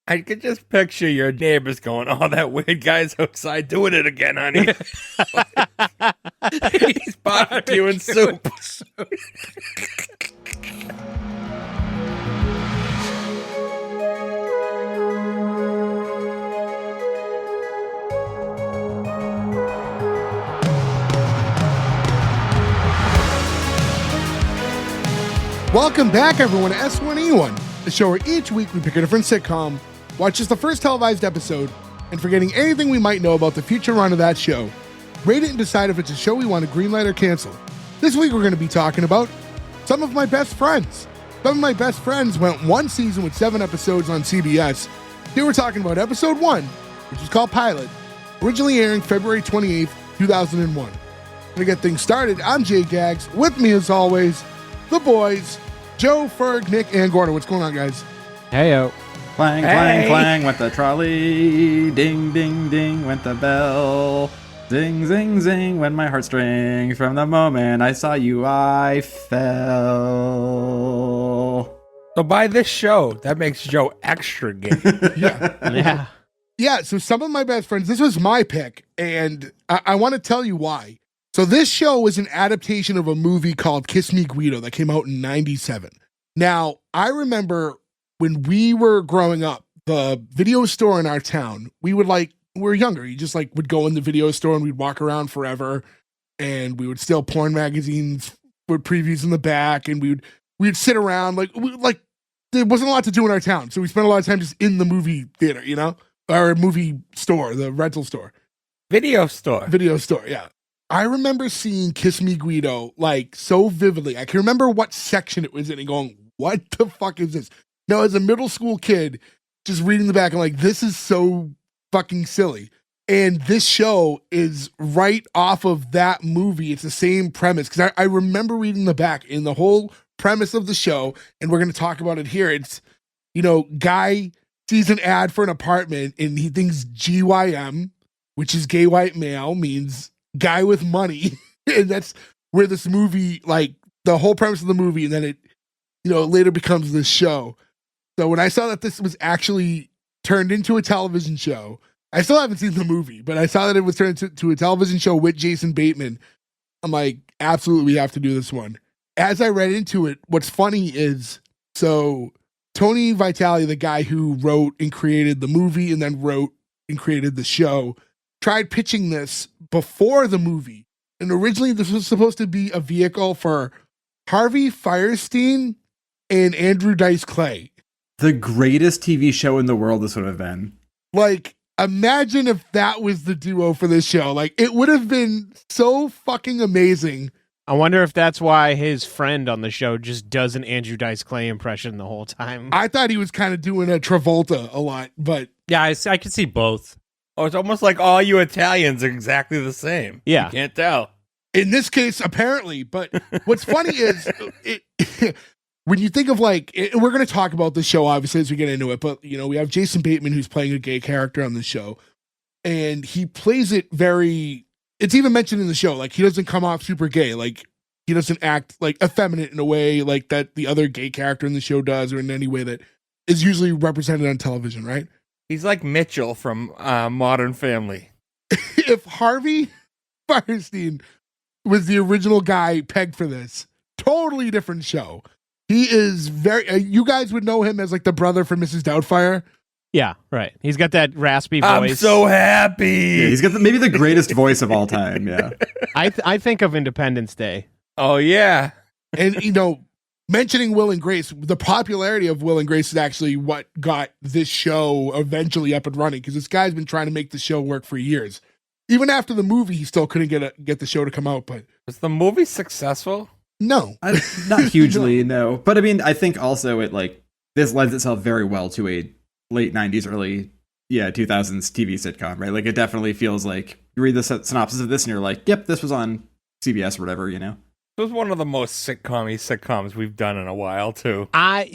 I could just picture your neighbors going, "Oh, that weird guy's outside doing it again, honey." He's barbecuing soup. Welcome back, everyone, to S1E1, the show where each week we pick a different sitcom, watch just the first televised episode, and forgetting anything we might know about the future run of that show, rate it and decide if it's a show we want to greenlight or cancel. This week we're going to be talking about Some of My Best Friends. Some of My Best Friends went one season with 7 episodes on CBS. Here we're talking about episode 1, which is called Pilot, originally airing February 28th, 2001. To get things started, I'm Jay Gags. With me, as always, the boys, Joe, Ferg, Nick, and Gordon. What's going on, guys? Heyo. Clang, clang, clang went the trolley. Ding, ding, ding went the bell. Zing, zing, zing went my heartstrings. From the moment I saw you, I fell. So by this show, that makes Joe extra gay. Yeah, so Some of My Best Friends, this was my pick, and I want to tell you why. So this show was an adaptation of a movie called Kiss Me, Guido that came out in 97. Now, I remember when we were growing up, the video store in our town, we were younger. You just would go in the video store and we'd walk around forever, and we would steal porn magazines with previews in the back, and we'd sit around there wasn't a lot to do in our town. So we spent a lot of time just in the movie theater, or movie store, the rental store. Video store, yeah. I remember seeing Kiss Me, Guido, so vividly. I can remember what section it was in and going, what the fuck is this? Now, as a middle school kid, just reading the back, I'm like, this is so fucking silly. And this show is right off of that movie. It's the same premise. Because I remember reading the back in the whole premise of the show, and we're going to talk about it here. It's, guy sees an ad for an apartment, and he thinks GYM, which is gay white male, means guy with money. And that's where this movie, the whole premise of the movie, and then it, later becomes this show. So when I saw that this was actually turned into a television show, I still haven't seen the movie, but I saw that it was turned into a television show with Jason Bateman. I'm like, absolutely, we have to do this one. As I read into it, what's funny is, so Tony Vitale, the guy who wrote and created the movie and then wrote and created the show, tried pitching this before the movie. And originally this was supposed to be a vehicle for Harvey Fierstein and Andrew Dice Clay. The greatest TV show in the world this would have been. Imagine if that was the duo for this show. It would have been so fucking amazing. I wonder if that's why his friend on the show just does an Andrew Dice Clay impression the whole time. I thought he was kind of doing a Travolta a lot, but... Yeah, I could see both. Oh, it's almost like all you Italians are exactly the same. Yeah. You can't tell. In this case, apparently. But what's funny is, when you think of and we're going to talk about the show, obviously, as we get into it, but, we have Jason Bateman, who's playing a gay character on the show, and he plays it it's even mentioned in the show, he doesn't come off super gay, he doesn't act, effeminate in a way that the other gay character in the show does, or in any way that is usually represented on television, right? He's like Mitchell from Modern Family. If Harvey Fierstein was the original guy pegged for this, totally different show. He is very, you guys would know him as the brother from Mrs. Doubtfire. Yeah, right. He's got that raspy voice. I'm so happy. Yeah, he's got maybe the greatest voice of all time. Yeah. I think of Independence Day. Oh, yeah. And, mentioning Will and Grace, the popularity of Will and Grace is actually what got this show eventually up and running, because this guy's been trying to make the show work for years. Even after the movie, he still couldn't get the show to come out. But was the movie successful? No. Not hugely, no. But I think also it this lends itself very well to a late 90s, early 2000s TV sitcom, right? It definitely feels like you read the synopsis of this and you're like, yep, this was on CBS or whatever, It was one of the most sitcoms we've done in a while, too. I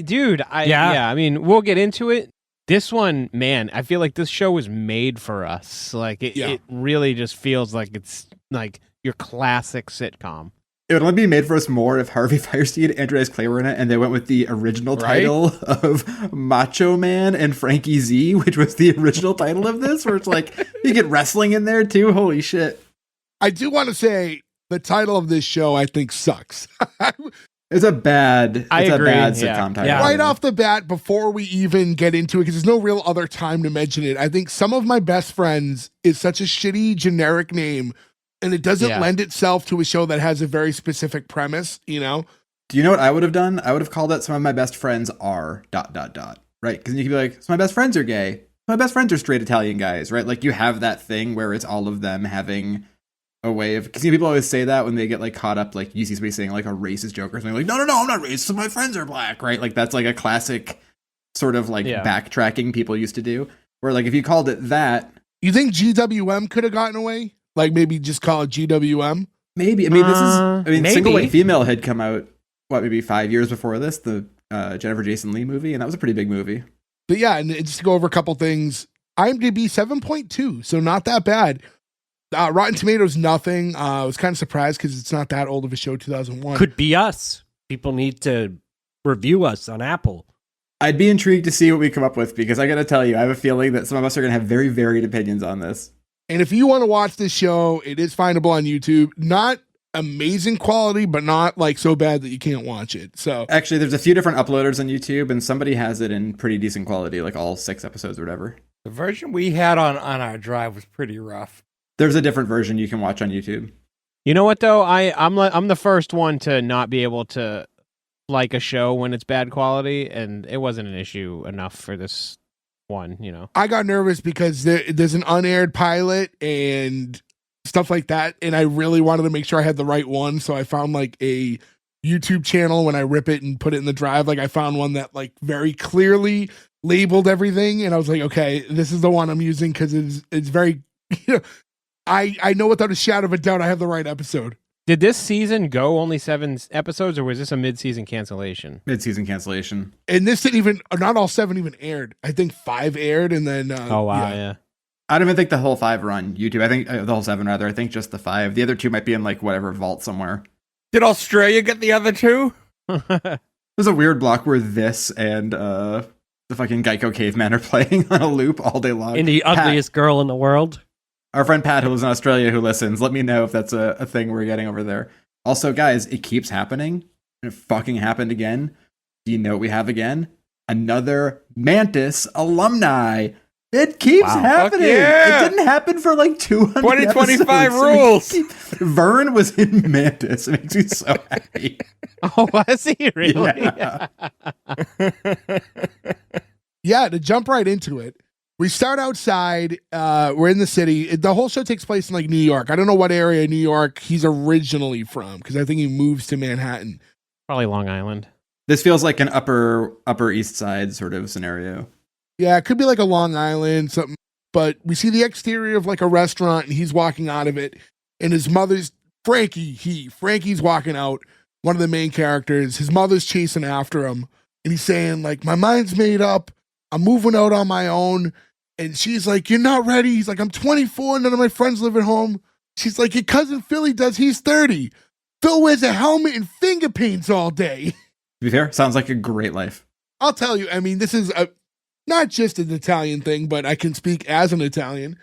mean, we'll get into it. This one, man, I feel like this show was made for us. It really just feels like it's your classic sitcom. It would only be made for us more if Harvey Fierstein and Andrew Dice Clay were in it, and they went with the original title of Macho Man and Frankie Z, which was the original title of this, where it's like, you get wrestling in there too. Holy shit. I do want to say the title of this show, I think, sucks. It's a bad sitcom title. Right off the bat, before we even get into it, because there's no real other time to mention it, I think Some of My Best Friends is such a shitty generic name, and it doesn't lend itself to a show that has a very specific premise, you know? Do you know what I would have done? I would have called it Some of My Best Friends Are ... Right? Because you could be like, some of my best friends are gay. My best friends are straight Italian guys, right? Like, you have that thing where it's all of them having a way of, because people always say that when they get like caught up, like you see somebody saying like a racist joke or something, like no, I'm not racist, so my friends are black, right? Like that's like a classic sort of like backtracking people used to do, where like if you called it that. You think GWM could have gotten away? Like maybe just call it GWM? Maybe. I mean, Single White Female had come out, maybe 5 years before this, the Jennifer Jason Leigh movie, and that was a pretty big movie. But yeah, and just to go over a couple things, IMDb 7.2, so not that bad. Rotten Tomatoes, nothing. I was kind of surprised because it's not that old of a show, 2001. Could be us. People need to review us on Apple. I'd be intrigued to see what we come up with, because I got to tell you, I have a feeling that some of us are going to have very varied opinions on this. And if you want to watch this show, it is findable on YouTube. Not amazing quality, but not like so bad that you can't watch it. So actually, there's a few different uploaders on YouTube, and somebody has it in pretty decent quality, like all 6 episodes or whatever. The version we had on our drive was pretty rough. There's a different version you can watch on YouTube. You know what though? I'm the first one to not be able to like a show when it's bad quality, and it wasn't an issue enough for this one, you know. I got nervous because there's an unaired pilot and stuff like that, and I really wanted to make sure I had the right one, so I found like a YouTube channel when I rip it and put it in the drive. Like I found one that like very clearly labeled everything, and I was like, okay, this is the one I'm using because it's very, you know, I know without a shadow of a doubt I have the right episode. Did this season go only 7 episodes, or was this a mid-season cancellation? Mid-season cancellation. And this didn't even, not all 7 even aired. I think 5 aired, and then oh wow, yeah. I don't even think the whole 5 are on YouTube. I think the whole 7 rather. I think just the 5. The other 2 might be in like whatever vault somewhere. Did Australia get the other 2? There's a weird block where this and the fucking Geico Caveman are playing on a loop all day long. And the ugliest girl in the world. Our friend Pat, who lives in Australia, who listens, let me know if that's a thing we're getting over there. Also, guys, it keeps happening. It fucking happened again. Do you know what we have again? Another Mantis alumni. It keeps happening. Yeah. It didn't happen for like 200 2025 episodes. rules. Vern was in Mantis. It makes me so happy. Oh, was he really? Yeah. Yeah, to jump right into it. We start outside. We're in the city. The whole show takes place in like New York. I don't know what area of New York he's originally from, because I think he moves to Manhattan. Probably Long Island. This feels like an upper East Side sort of scenario. Yeah, it could be like a Long Island, something. But we see the exterior of like a restaurant, and he's walking out of it. And his mother's, Frankie's walking out, one of the main characters. His mother's chasing after him. And he's saying like, my mind's made up. I'm moving out on my own. And she's like, you're not ready. He's like, I'm 24. None of my friends live at home. She's like, your cousin Philly does. He's 30. Phil wears a helmet and finger paints all day. To be fair, sounds like a great life. I'll tell you, I mean, this is not just an Italian thing, but I can speak as an Italian.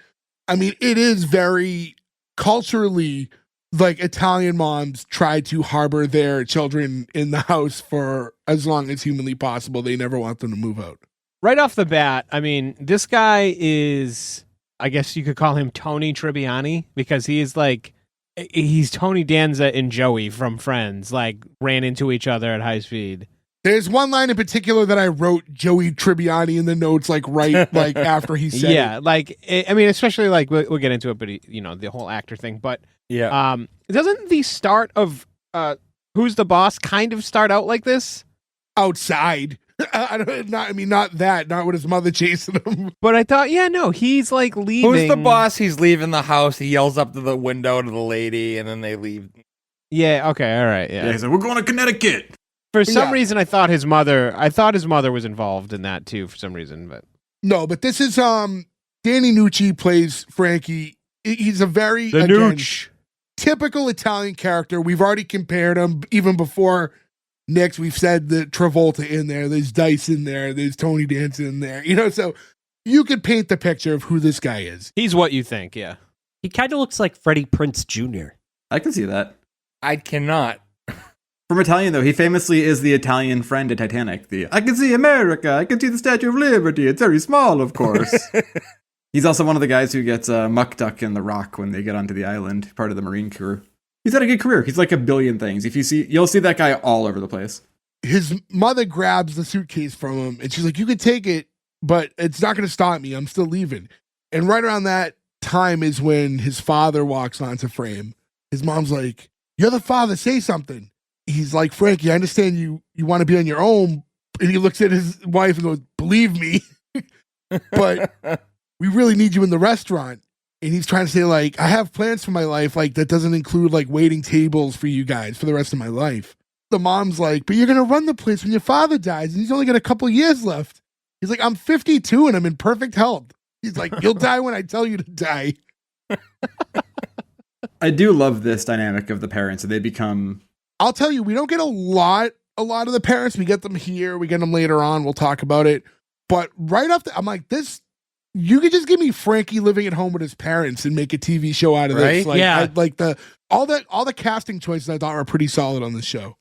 I mean, it is very culturally like Italian moms try to harbor their children in the house for as long as humanly possible. They never want them to move out. Right off the bat, I mean, this guy is, I guess you could call him Tony Tribbiani, because he's Tony Danza and Joey from Friends, like ran into each other at high speed. There's one line in particular that I wrote Joey Tribbiani in the notes, like right like after he said yeah, like, I mean, especially like, we'll get into it, but you know, the whole actor thing, but yeah. Doesn't the start of Who's the Boss kind of start out like this? Outside. Not with his mother chasing him. But I thought, he's like leaving. Who's the boss? He's leaving the house. He yells up to the window to the lady, and then they leave. Yeah, okay, all right, yeah. He's like, we're going to Connecticut. For some reason, I thought his mother was involved in that too, for some reason, but. No, but this is, Danny Nucci plays Frankie. He's a very... Nucci. typical Italian character. We've already compared him even before Nick's. We've said that Travolta in there, there's Dice in there, there's Tony Danza in there, so you could paint the picture of who this guy is. He's what you think, yeah. He kind of looks like Freddie Prinze Jr. I can see that. I cannot. From Italian, though, he famously is the Italian friend at Titanic. I can see America. I can see the Statue of Liberty. It's very small, of course. He's also one of the guys who gets muck duck in the rock when they get onto the island, part of the Marine crew. He's had a good career. He's like a billion things. You'll see that guy all over the place. His mother grabs the suitcase from him, and she's like, "You could take it, but it's not going to stop me. I'm still leaving." And right around that time is when his father walks onto frame. His mom's like, "You're the father. Say something." He's like, "Frankie, I understand you want to be on your own." And he looks at his wife and goes, "Believe me, but we really need you in the restaurant." And he's trying to say, like, "I have plans for my life, like, that doesn't include, like, waiting tables for you guys for the rest of my life." The mom's like, "But you're going to run the place when your father dies, and he's only got a couple years left." He's like, "I'm 52 and I'm in perfect health." He's like, "You'll die when I tell you to die." I do love this dynamic of the parents, and they become... I'll tell you, we don't get a lot of the parents. We get them here. We get them later on. We'll talk about it. But right off I'm like, you could just give me Frankie living at home with his parents and make a TV show out of this. Right? Like, Yeah. all the casting choices I thought were pretty solid on this show.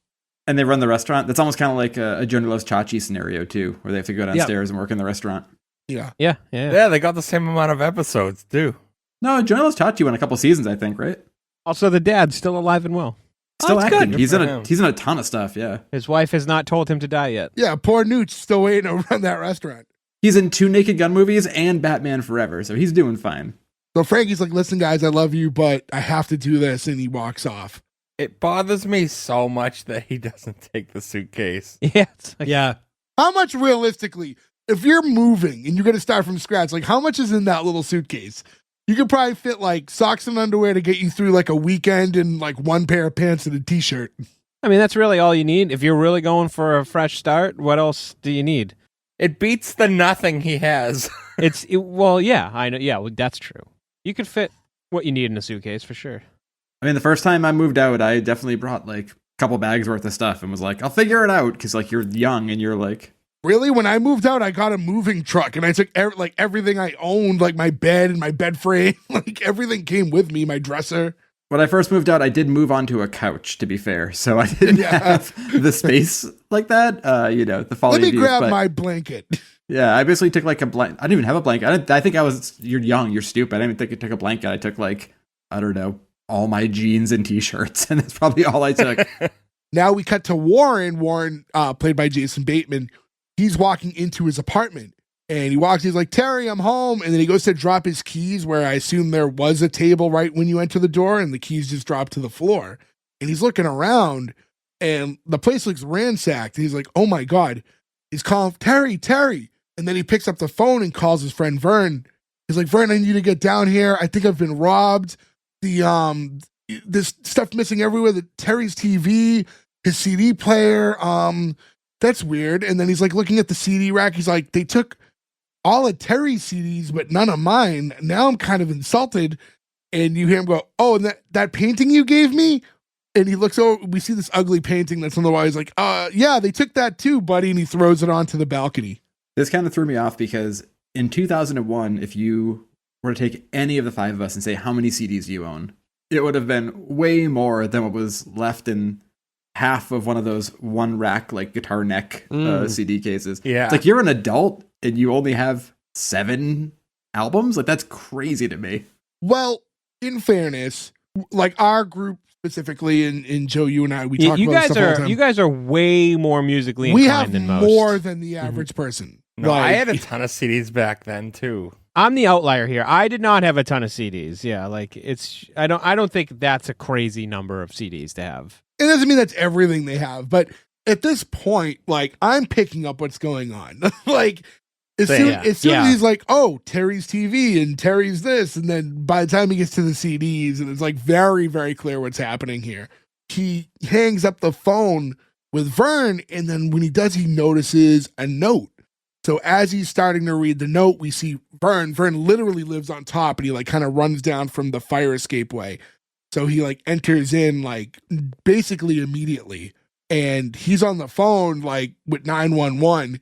And they run the restaurant. That's almost kind of like a Johnny Loves Chachi scenario, too, where they have to go downstairs and work in the restaurant. Yeah. Yeah. Yeah, they got the same amount of episodes, too. No, Johnny Loves Chachi went a couple seasons, I think, right? Also, the dad's still alive and well. Still that's acting. good. He's Good in for a him. he's in a ton of stuff, yeah. His wife has not told him to die yet. Yeah, poor Nucci still waiting to run that restaurant. He's in 2 Naked Gun movies and Batman Forever, so he's doing fine. So Frankie's like, "Listen, guys, I love you, but I have to do this," and he walks off. It bothers me so much that he doesn't take the suitcase. Yeah. It's like, Yeah. How much realistically, if you're moving and you're going to start from scratch, like how much is in that little suitcase? You could probably fit like socks and underwear to get you through like a weekend and like one pair of pants and a t-shirt. I mean, that's really all you need. If you're really going for a fresh start, what else do you need? It beats the nothing he has. Well, yeah, I know. Yeah, well, that's true. You could fit what you need in a suitcase for sure. I mean, the first time I moved out, I definitely brought like a couple bags worth of stuff and was like, I'll figure it out, because like you're young and you're like... Really? When I moved out, I got a moving truck and I took everything I owned, like my bed and my bed frame, like everything came with me, my dresser. When I first moved out, I did move onto a couch, to be fair, so I didn't have the space like that, the folly Let me of youth, grab but my blanket. yeah, I basically took like a blanket. I didn't even have a blanket. I think you're young, you're stupid. I didn't even think I took a blanket. I took like, I don't know, all my jeans and t-shirts, and that's probably all I took. Now we cut to Warren. Warren, played by Jason Bateman. He's walking into his apartment and he's like, "Terry, I'm home." And then he goes to drop his keys where I assume there was a table right when you enter the door, and the keys just drop to the floor. And he's looking around and the place looks ransacked. And he's like, "Oh my God." He's calling, "Terry, Terry." And then he picks up the phone and calls his friend Vern. He's like, "Vern, I need you to get down here. I think I've been robbed. This stuff missing everywhere. Terry's TV, his CD player, that's weird." And then he's like looking at the CD rack. He's like, "They took all of Terry's CDs, but none of mine. Now I'm kind of insulted." And you hear him go, "Oh, and that painting you gave me?" And he looks over. We see this ugly painting that's on the wall. He's like, "Yeah, they took that too, buddy." And he throws it onto the balcony. This kind of threw me off because in 2001, if you were to take any of the 5 of us and say how many CDs you own, it would have been way more than what was left in half of one of those one rack, like guitar neck CD cases. Yeah. It's like you're an adult and you only have 7 albums? Like, that's crazy to me. Well, in fairness, like our group specifically, and Joe, you and I, we talk You about guys stuff all the are time. you guys are way more musically We inclined have than most. more than the average person. No, I Like, had a ton of CDs back then, too. I'm the outlier here. I did not have a ton of CDs. Yeah, like I don't think that's a crazy number of CDs to have. it doesn't mean that's everything they have, but at this point, like, I'm picking up what's going on. Like, as soon as he's like, "Oh, Terry's TV and Terry's this," and then by the time he gets to the CDs, and it's like very, very clear what's happening here, he hangs up the phone with Vern, and then when he does, he notices a note. So as he's starting to read the note, we see Vern. Vern literally lives on top, and he like kind of runs down from the fire escape way. So he like enters in like basically immediately, and he's on the phone like with 911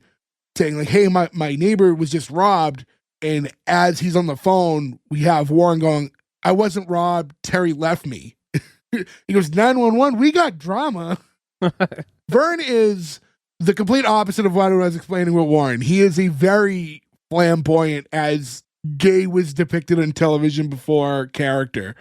saying like, hey, my neighbor was just robbed. And as he's on the phone, we have Warren going, I wasn't robbed, Terry left me. He goes, 911, we got drama. Vern is the complete opposite of what I was explaining with Warren. He is a very flamboyant, as gay was depicted on television before, character.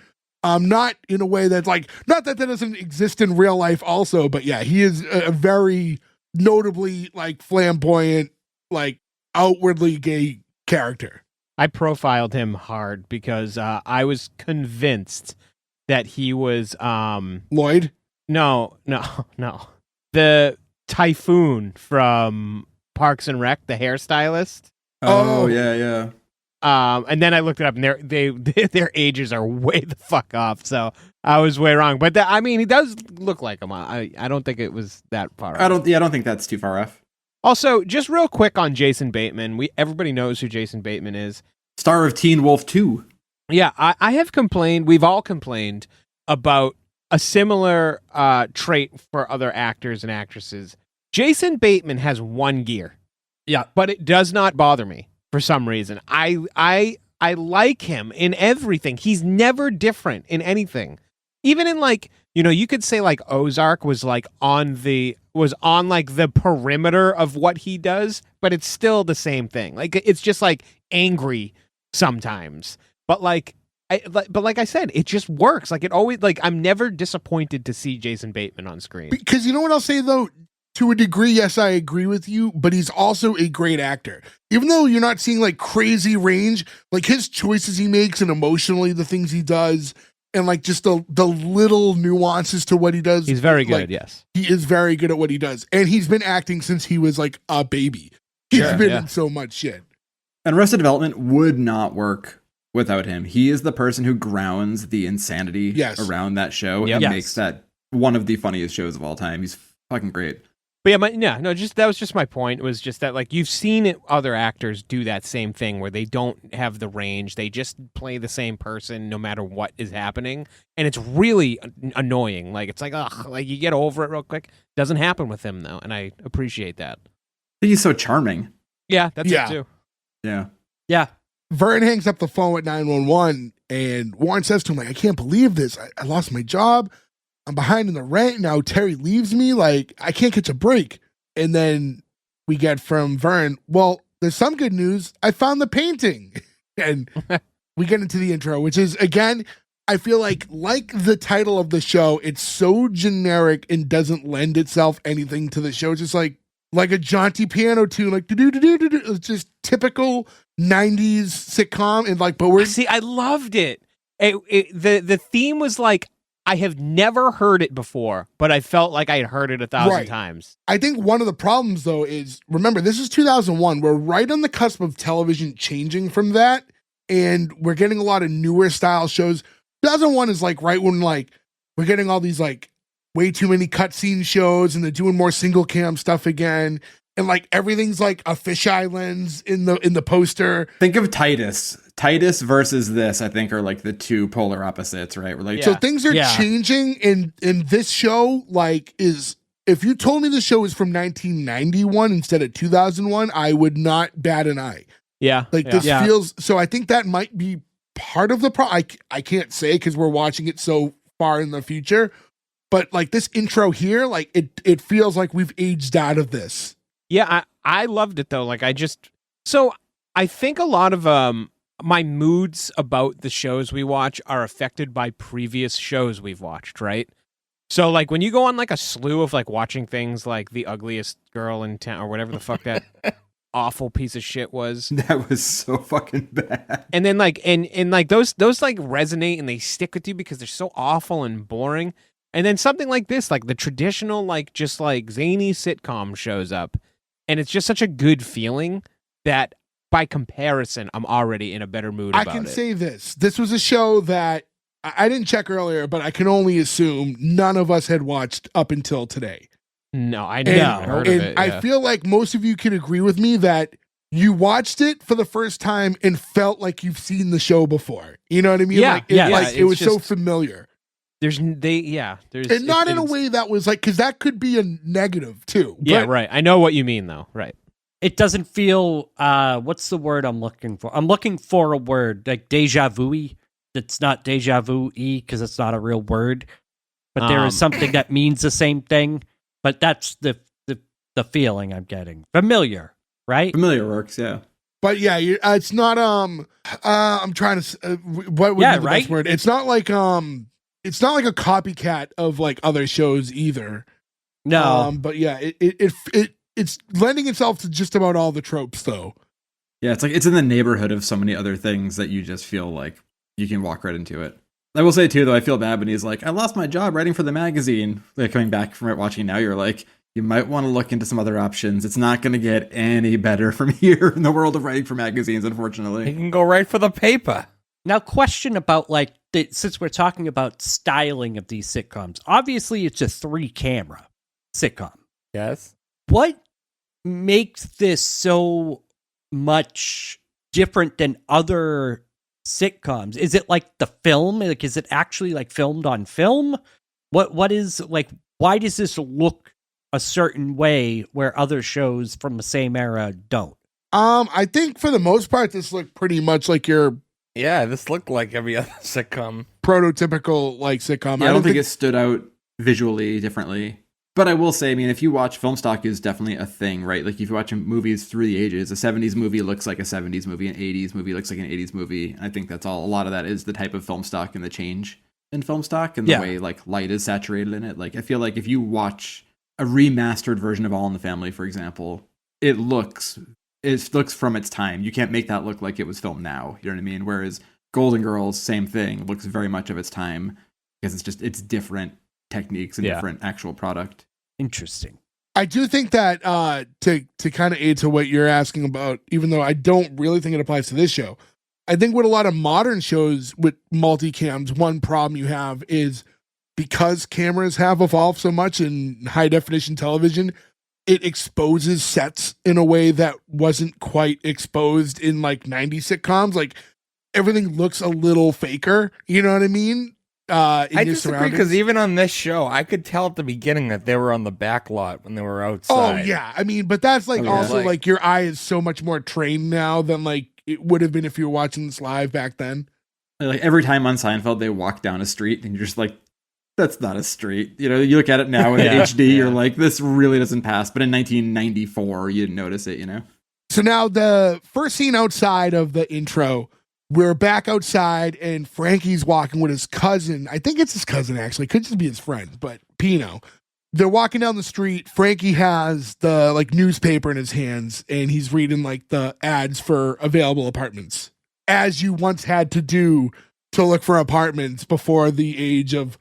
Not in a way that's like, not that doesn't exist in real life also, but yeah, he is a very notably like flamboyant, like outwardly gay character. I profiled him hard because I was convinced that he was Lloyd? No. The Typhoon from Parks and Rec, the hairstylist. Oh. Yeah. And then I looked it up, and their ages are way the fuck off. So I was way wrong. But I mean, he does look like him. I don't think it was that far off. I don't think that's too far off. Also, just real quick on Jason Bateman. Everybody knows who Jason Bateman is. Star of Teen Wolf 2. Yeah, I have complained. We've all complained about a similar trait for other actors and actresses. Jason Bateman has one gear. Yeah. But it does not bother me for some reason. I like him in everything. He's never different in anything. Even in like, you could say like Ozark was like on the perimeter of what he does, but it's still the same thing. Like it's just like angry sometimes. But like I said, it just works. Like it always, like I'm never disappointed to see Jason Bateman on screen. Because you know what I'll say though? To a degree, yes, I agree with you, but he's also a great actor. Even though you're not seeing like crazy range, like his choices he makes and emotionally the things he does, and like just the little nuances to what he does. He's very good, like, yes. He is very good at what he does. And he's been acting since he was like a baby. He's been in so much shit. And Arrested Development would not work without him. He is the person who grounds the insanity around that show and makes that one of the funniest shows of all time. He's fucking great. But that was just my point. It was just that like you've seen other actors do that same thing where they don't have the range. They just play the same person no matter what is happening. And it's really annoying. Like it's like, ugh, like you get over it real quick. Doesn't happen with him though. And I appreciate that. He's so charming. Yeah, that's it too. Yeah. Yeah. Vern hangs up the phone with 911 and Warren says to him, like, I can't believe this. I lost my job. I'm behind in the rent. Now Terry leaves me. Like, I can't catch a break. And then we get from Vern, well, there's some good news. I found the painting. And we get into the intro, which is, again, I feel like the title of the show, it's so generic and doesn't lend itself anything to the show. It's just like a jaunty piano tune, like do-do-do-do-do-do. It's just typical 90s sitcom. And like, but we're... See, I loved it. The theme was like, I have never heard it before, but I felt like I had heard it 1,000 times. I think one of the problems, though, is, remember, this is 2001. We're right on the cusp of television changing from that, and we're getting a lot of newer style shows. 2001 is like right when like we're getting all these like way too many cutscene shows, and they're doing more single cam stuff again, and like everything's like a fisheye lens in the poster. Think of Titus. Titus versus this, I think, are like the two polar opposites, right? We're like, so things are changing, and this show like is. If you told me the show is from 1991 instead of 2001, I would not bat an eye. Yeah, like this feels. So I think that might be part of the problem. I can't say because we're watching it so far in the future, but like this intro here, like it feels like we've aged out of this. Yeah, I loved it though. Like I think a lot of my moods about the shows we watch are affected by previous shows we've watched, right? So like when you go on like a slew of like watching things like The Ugliest Girl in Town or whatever the fuck that awful piece of shit was. That was so fucking bad. And then like and like those like resonate and they stick with you because they're so awful and boring. And then something like this, like the traditional like just like zany sitcom shows up. And it's just such a good feeling that by comparison, I'm already in a better mood about it. I can say this. This was a show that I didn't check earlier, but I can only assume none of us had watched up until today. No, I never heard of it. I feel like most of you could agree with me that you watched it for the first time and felt like you've seen the show before. You know what I mean? Yeah, it was so familiar. there's and not in a way that was like, because that could be a negative too. Yeah, But right. I know what you mean though. Right. It doesn't feel, what's the word I'm looking for? I'm looking for a word like deja vu-y. It's not deja vu-y because it's not a real word, but there is something that means the same thing. But that's the feeling I'm getting. Familiar, right? Familiar works, yeah. But yeah, it's not. I'm trying to. What would be the best word? It's not like a copycat of like other shows either. No. But yeah, it's lending itself to just about all the tropes though. Yeah, it's like it's in the neighborhood of so many other things that you just feel like you can walk right into it. I will say too, though, I feel bad when he's like, I lost my job writing for the magazine. Like coming back from it, watching now, you're like, you might want to look into some other options. It's not going to get any better from here in the world of writing for magazines, unfortunately. You can go right for the paper. Now, question about like, since we're talking about styling of these sitcoms, obviously it's a 3-camera sitcom. Yes. What makes this so much different than other sitcoms? Is it like the film? Like, is it actually like filmed on film? What is like, why does this look a certain way where other shows from the same era don't? I think for the most part, this looked pretty much like your this looked like every other sitcom. prototypical like sitcom. Yeah, I don't think it stood out visually differently. But I will say, I mean, if you watch, film stock is definitely a thing, right? Like if you watch movies through the ages, a 70s movie looks like a 70s movie, an 80s movie looks like an 80s movie. And I think that's all. A lot of that is the type of film stock and the change in film stock and the way like light is saturated in it. Like I feel like if you watch a remastered version of All in the Family, for example, it looks from its time. You can't make that look like it was filmed now. You know what I mean? Whereas Golden Girls, same thing, looks very much of its time because it's different techniques and different actual product. Interesting. I do think that to kind of aid to what you're asking about, even though I don't really think it applies to this show, I think with a lot of modern shows with multicams, one problem you have is because cameras have evolved so much in high definition television, it exposes sets in a way that wasn't quite exposed in like 90s sitcoms. Like everything looks a little faker. You know what I mean? I disagree because even on this show, I could tell at the beginning that they were on the back lot when they were outside. Oh yeah, I mean, but that's like also like your eye is so much more trained now than like it would have been if you were watching this live back then. Like every time on Seinfeld they walk down a street and you're just like, that's not a street. You know, you look at it now in HD, you're like, this really doesn't pass. But in 1994, you didn't notice it, you know? So now the first scene outside of the intro, we're back outside and Frankie's walking with his cousin. I think it's his cousin, actually. Could just be his friend, but Pino. They're walking down the street. Frankie has the like newspaper in his hands and he's reading like the ads for available apartments, as you once had to do to look for apartments before the age of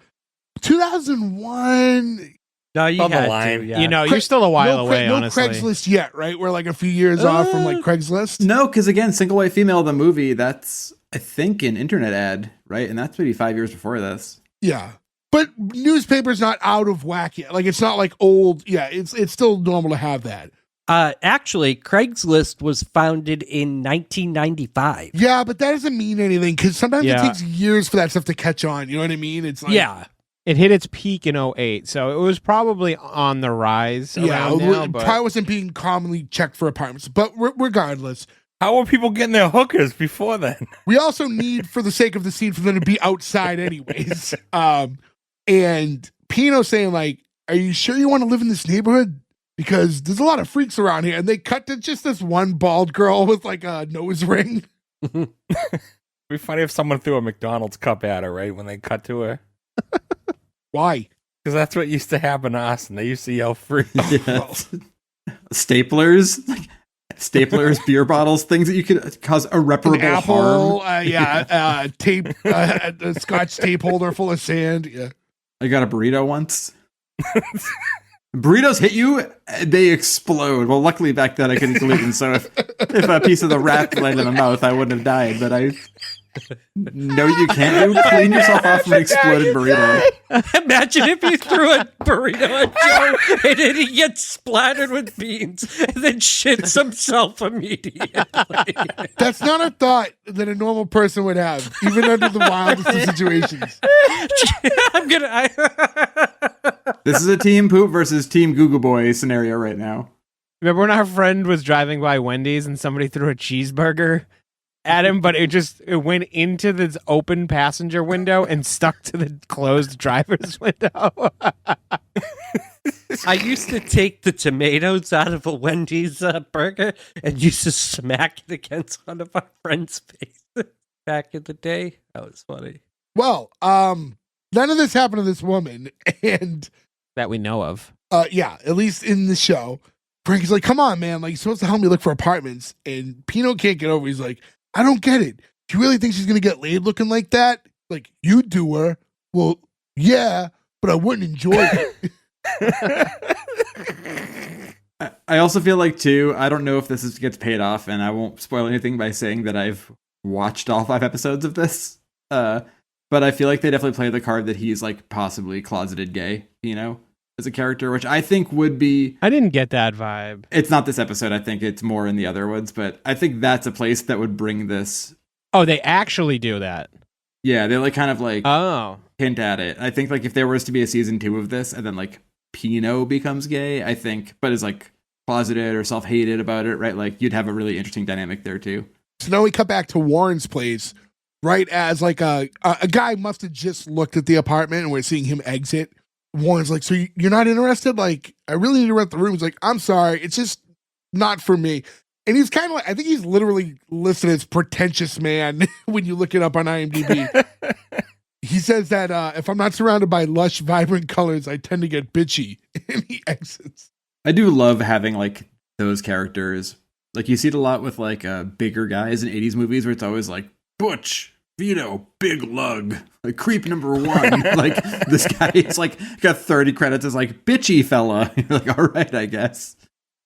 2001. No, you On the had line. to, yeah. You know, you're still a while away, no honestly. Craigslist yet, right? We're like a few years off from like Craigslist. No, because again, Single White Female, the movie, that's, I think, an internet ad, right? And that's maybe 5 years before this. Yeah. But newspaper's not out of whack yet. Like, it's not like old. Yeah, it's still normal to have that. Actually, Craigslist was founded in 1995. Yeah, but that doesn't mean anything because sometimes it takes years for that stuff to catch on. You know what I mean? It's like, Yeah. It hit its peak in 2008, so it was probably on the rise. yeah, around now, but probably wasn't being commonly checked for apartments. But regardless, How were people getting their hookers before then? we also need, for the sake of the scene, for them to be outside anyways. And Pino saying like, are you sure you want to live in this neighborhood? Because there's a lot of freaks around here. And they cut to just this one bald girl with like a nose ring. It'd be funny if someone threw a McDonald's cup at her, right? When they cut to her. Why? Because that's what used to happen to us, and they used to yell free. Staplers, like staplers, beer bottles, things that you could cause irreparable An apple, harm. tape, a Scotch tape holder full of sand. Yeah. I got a burrito once. Burritos hit you, they explode. Well, luckily back then I couldn't gluten, so if a piece of the wrap landed in my mouth, I wouldn't have died. But No, you can't. You clean yourself off from an exploded burrito. Imagine if you threw a burrito at Joe and then he gets splattered with beans and then shits himself immediately. That's not a thought that a normal person would have, even under the wildest of situations. This is a team poop versus team Google Boy scenario right now. Remember when our friend was driving by Wendy's and somebody threw a cheeseburger at him, but it went into the open passenger window and stuck to the closed driver's window? I used to take the tomatoes out of a Wendy's burger and used to smack it against one of our friends' faces back in the day. That was funny. Well, none of this happened to this woman, and That we know of. yeah, at least in the show. Frankie's like, come on, man. Like, you're supposed to help me look for apartments. And Pino can't get over. He's like, I don't get it. Do you really think she's going to get laid looking like that? Like, you do her. Well, yeah, but I wouldn't enjoy it. I also feel like, too, I don't know if this gets paid off, and I won't spoil anything by saying that I've watched all 5 episodes of this. But I feel like they definitely play the card that he's, like, possibly closeted gay, you know, as a character, which I think would be... I didn't get that vibe. It's not this episode. I think it's more in the other ones, but I think that's a place that would bring this... Oh, they actually do that. Yeah, they like kind of like hint at it. I think like if there was to be a season 2 of this and then like Pino becomes gay, I think, but is like closeted or self-hated about it, right? Like you'd have a really interesting dynamic there too. So now we cut back to Warren's place, right as like a guy must have just looked at the apartment and we're seeing him exit. Warren's like, so you're not interested? Like, I really need to rent the room. He's like, I'm sorry, it's just not for me. And he's kind of like, I think he's literally listed as pretentious man when you look it up on IMDb. He says that if I'm not surrounded by lush, vibrant colors, I tend to get bitchy. And he exits. I do love having like those characters. Like you see it a lot with like bigger guys in 80s movies where it's always like, Butch, Vito, big lug, like creep number 1. Like this guy is like got 30 credits as like bitchy fella. You're like, all right, I guess.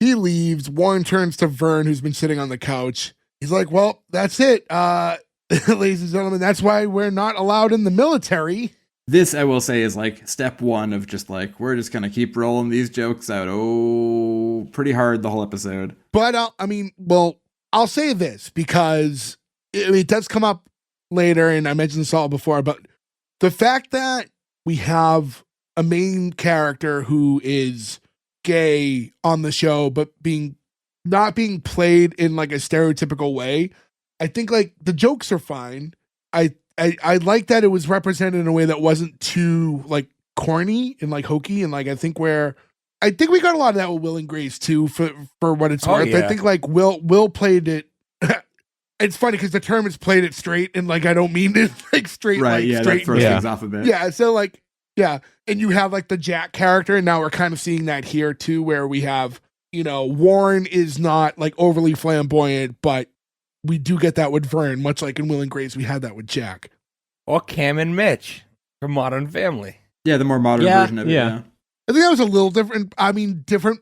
He leaves. Warren turns to Vern, who's been sitting on the couch. He's like, well, that's it. Ladies and gentlemen, that's why we're not allowed in the military. This, I will say, is like step 1 of just like, we're just going to keep rolling these jokes out. Oh, pretty hard the whole episode. But I'll say this because it does come up later, and I mentioned this all before, but the fact that we have a main character who is gay on the show, but not being played in like a stereotypical way, I think like the jokes are fine. I like that it was represented in a way that wasn't too like corny and like hokey, and like I think we got a lot of that with Will and Grace too, for what it's worth. Yeah. I think like Will played it. It's funny because the term is played it straight, and like I don't mean it like straight, right? like, Yeah, straight that throws things off a bit. Yeah, so like yeah, and you have like the Jack character, and now we're kind of seeing that here too, where we have, you know, Warren is not like overly flamboyant, but we do get that with Vern, much like in Will and Grace, we had that with Jack. Or Cam and Mitch from Modern Family. Yeah, the more modern version of it. Yeah. I think that was a little different. I mean, different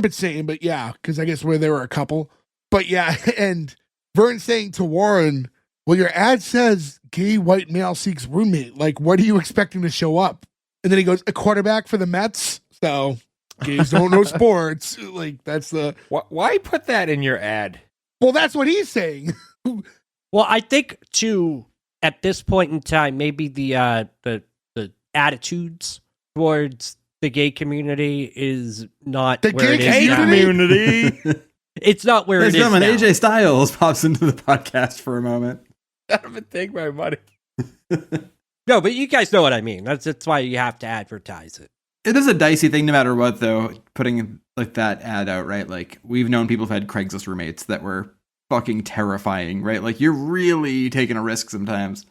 but same, but yeah, because I guess where there were a couple. But yeah, and Vern saying to Warren, well, your ad says gay white male seeks roommate. Like, what are you expecting to show up? And then he goes, a quarterback for the Mets? So, gays don't know sports. Like, that's the... Why put that in your ad? Well, that's what he's saying. Well, I think, too, at this point in time, maybe the attitudes towards the gay community is not the where gay it is community. It's not where Ladies it is and now. gentlemen, AJ Styles pops into the podcast for a moment. I don't even take my money. No, but you guys know what I mean. That's why you have to advertise it. It is a dicey thing no matter what, though, putting like that ad out, right? Like, we've known people who've had Craigslist roommates that were fucking terrifying, right? Like, you're really taking a risk sometimes.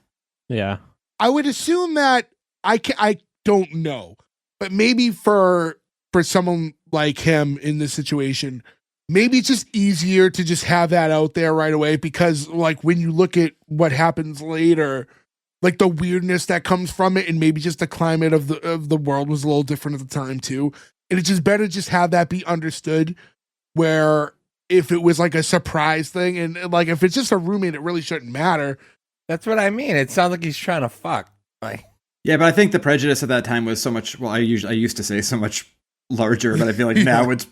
Yeah. I would assume that I don't know, but maybe for someone like him in this situation, maybe it's just easier to just have that out there right away, because like when you look at what happens later, like the weirdness that comes from it, and maybe just the climate of the world was a little different at the time too. And it's just better to just have that be understood, where if it was like a surprise thing, and like if it's just a roommate, it really shouldn't matter. That's what I mean. It sounds like he's trying to fuck. Like, Yeah, but I think the prejudice at that time was so much. Well, I used to say so much larger, but I feel like now it's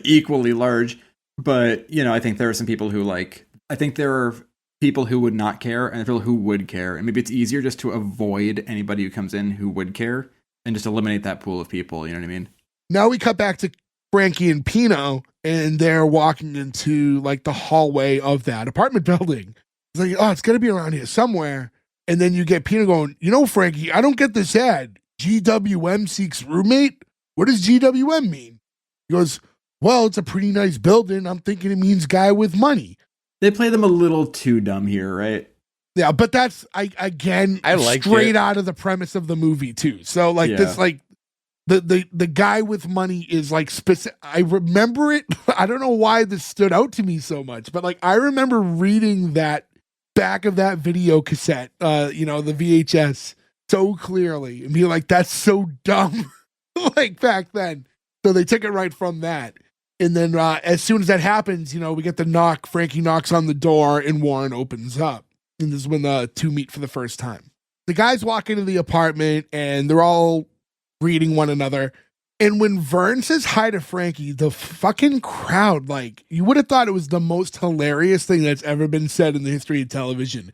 equally large. But I think there are some people who I think there are people who would not care and people who would care, and maybe it's easier just to avoid anybody who comes in who would care and just eliminate that pool of people. You know what I mean? Now we cut back to Frankie and Pino, and they're walking into like the hallway of that apartment building. It's like, oh, it's got to be around here somewhere. And then you get Pino going, Frankie, I don't get this ad. GWM seeks roommate? What does GWM mean? He goes, well, it's a pretty nice building. I'm thinking it means guy with money. They play them a little too dumb here, right? Yeah, but that's, I like straight it. out of the premise of the movie, too. So, this, the guy with money is, specific. I remember it. I don't know why this stood out to me so much, but, I remember reading that back of that video cassette, the VHS, so clearly, and being like, that's so dumb, back then. So they took it right from that. And then as soon as that happens, we get the knock. Frankie knocks on the door and Warren opens up. And this is when the two meet for the first time. The guys walk into the apartment and they're all greeting one another. And when Vern says hi to Frankie, the fucking crowd, you would have thought it was the most hilarious thing that's ever been said in the history of television.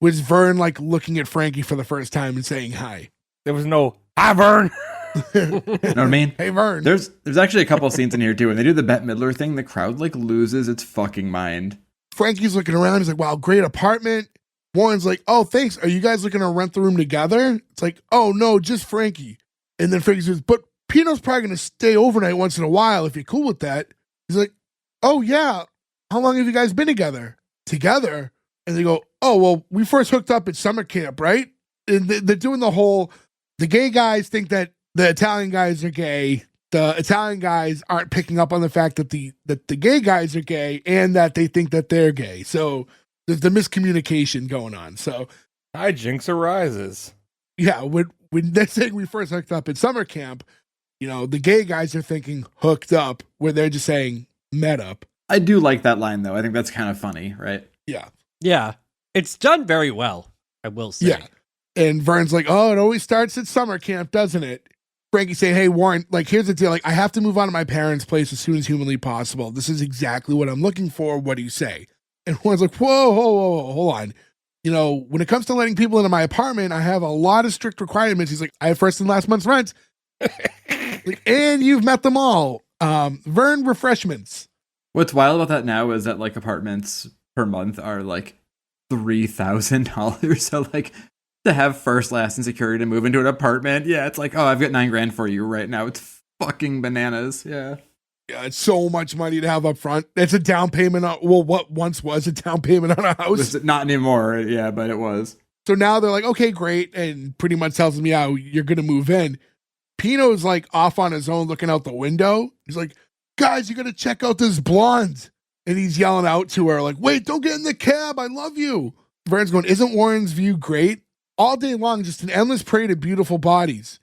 Was Vern looking at Frankie for the first time and saying hi. there was no, hi, Vern. You know what I mean? Hey, Vern. There's actually a couple scenes in here too. When they do the Bette Midler thing, the crowd loses its fucking mind. Frankie's looking around. He's like, wow, great apartment. Warren's like, oh, thanks. Are you guys looking to rent the room together? It's like, oh, no, just Frankie. And then Frankie says, but Pino's probably going to stay overnight once in a while if you're cool with that. He's like, oh, yeah. How long have you guys been together? Together? And they go, oh, well, we first hooked up at summer camp, right? And they're doing the gay guys think that the Italian guys are gay. The Italian guys aren't picking up on the fact that the gay guys are gay and that they think that they're gay. So there's the miscommunication going on. So Hijinks arises. yeah, when they're saying we first hooked up at summer camp, the gay guys are thinking hooked up, where they're just saying met up. I do like that line though. I think that's kind of funny, right? Yeah. Yeah. It's done very well, I will say. Yeah. And Vern's like, oh, it always starts at summer camp, doesn't it? Frankie saying, hey, Warren, here's the deal. I have to move on to my parents' place as soon as humanly possible. This is exactly what I'm looking for. What do you say? And Warren's like, whoa, hold on. When it comes to letting people into my apartment, I have a lot of strict requirements. He's like, I have first and last month's rent. And you've met them all. Vern, refreshments. What's wild about that now is that apartments per month are $3,000. So to have first, last, and security to move into an apartment, yeah, it's oh, I've got $9,000 for you right now. It's fucking bananas. Yeah. Yeah, it's so much money to have up front. It's a down payment on, what once was a down payment on a house. Not anymore, yeah, but it was. So now they're like, okay, great, and pretty much tells them, yeah, you're gonna move in. Pino's off on his own looking out the window. He's like, guys, you gotta check out this blonde. And he's yelling out to her, wait, don't get in the cab. I love you. Vern's going, isn't Warren's view great? All day long, just an endless parade of beautiful bodies.